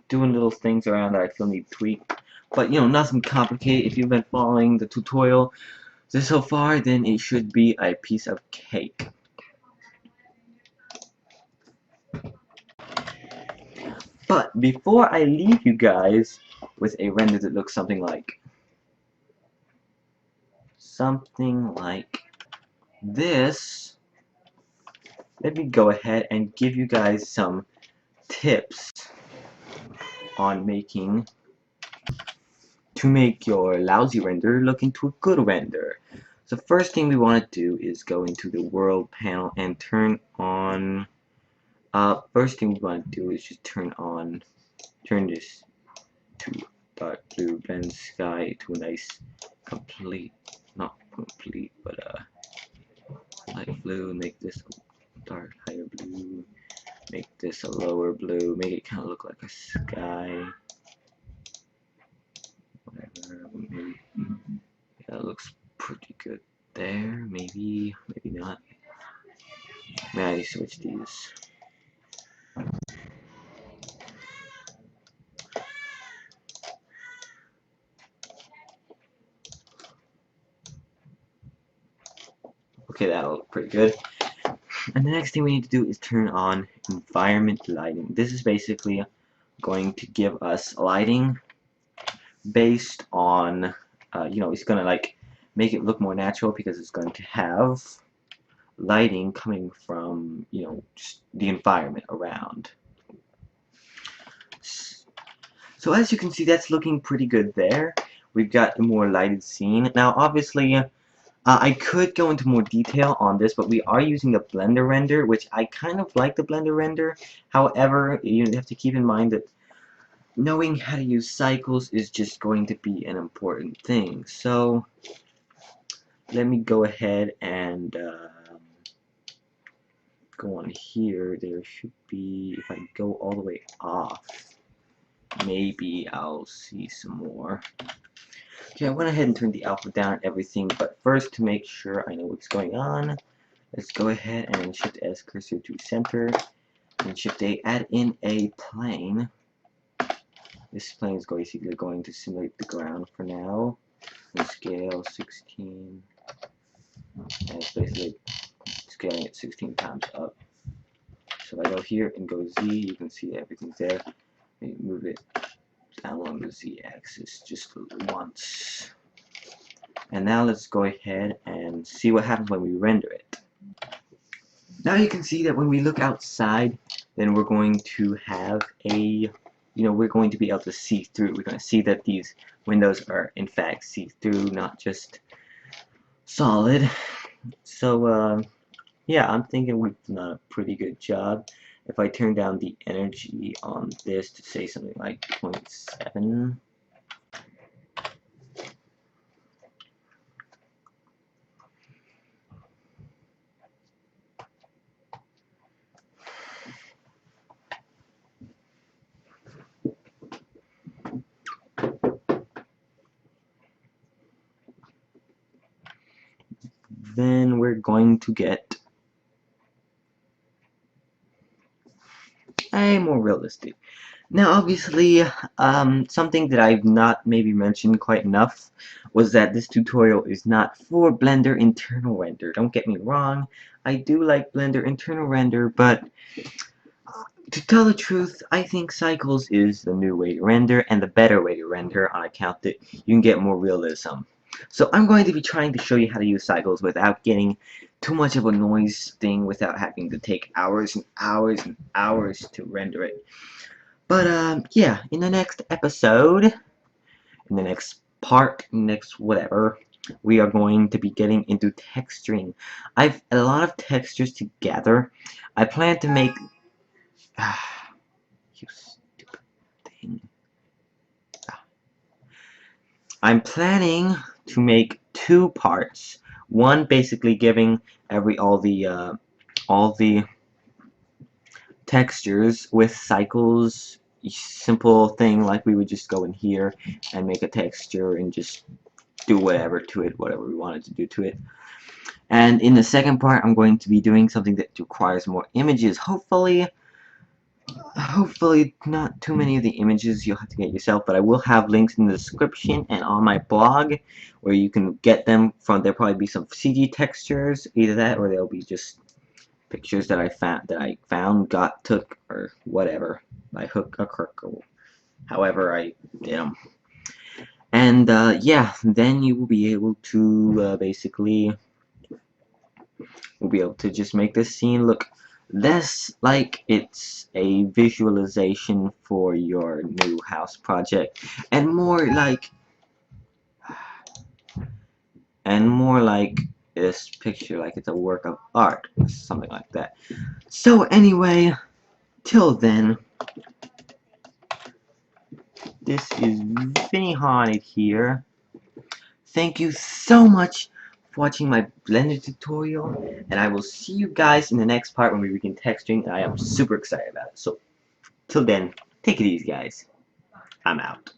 doing little things around that I feel need tweak. But, you know, nothing complicated. If you've been following the tutorial so far, then it should be a piece of cake. But before I leave you guys with a render that looks something like this, let me go ahead and give you guys some tips on to make your lousy render look into a good render. So first thing we want to do is go into the world panel and turn on, first thing we want to do is just turn this to dark blue, blend sky to a nice not complete, but light blue, make this dark higher blue, make this a lower blue, make it kind of look like a sky. Whatever, maybe that looks pretty good there. Maybe not. Maybe I need to switch these. Okay, that'll look pretty good. And the next thing we need to do is turn on environment lighting. This is basically going to give us lighting based on, it's gonna like make it look more natural because it's going to have lighting coming from, just the environment around. So as you can see, that's looking pretty good there. We've got a more lighted scene. Now, obviously, I could go into more detail on this, but we are using the Blender render, which I kind of like the Blender render. However, you have to keep in mind that knowing how to use cycles is just going to be an important thing. So let me go ahead and go on here. There should be, if I go all the way off, maybe I'll see some more. Okay, I went ahead and turned the alpha down and everything, but first, to make sure I know what's going on, let's go ahead and Shift S cursor to center, and Shift A, add in a plane. This plane is basically going to simulate the ground for now. And scale 16, and it's basically scaling it 16 times up. So if I go here and go Z, you can see everything's there. Maybe move it down along the Z-axis just once. And now let's go ahead and see what happens when we render it. Now you can see that when we look outside, then we're going to have a, we're going to be able to see through. We're going to see that these windows are in fact see-through, not just solid. So yeah, I'm thinking we've done a pretty good job. If I turn down the energy on this to say something like 0.7, then we're going to get a more realistic. Now, obviously, something that I've not maybe mentioned quite enough was that this tutorial is not for Blender internal render. Don't get me wrong, I do like Blender internal render, but to tell the truth, I think Cycles is the new way to render and the better way to render on account that you can get more realism. So I'm going to be trying to show you how to use Cycles without getting too much of a noise thing, without having to take hours and hours and hours to render it. But yeah, in the next episode, in the next part, next whatever, we are going to be getting into texturing. I've a lot of textures together. I plan to make you stupid thing. I'm planning to make 2 parts. One basically giving all the textures with Cycles, simple thing like we would just go in here and make a texture and just do whatever to it, whatever we wanted to do to it. And in the second part, I'm going to be doing something that requires more images. Hopefully not too many of the images you'll have to get yourself, but I will have links in the description and on my blog where you can get them from. There'll probably be some CG textures, either that or there'll be just pictures that I took, or whatever, by hook or crook, or however I did them. And yeah, then you will be able to basically, we'll be able to just make this scene look less like it's a visualization for your new house project, and more like this picture like it's a work of art or something like that. So anyway, till then, this is Vinny Haunted here. Thank you so much for watching my Blender tutorial, and I will see you guys in the next part when we begin texturing, and I am super excited about it. So, till then, take it easy, guys. I'm out.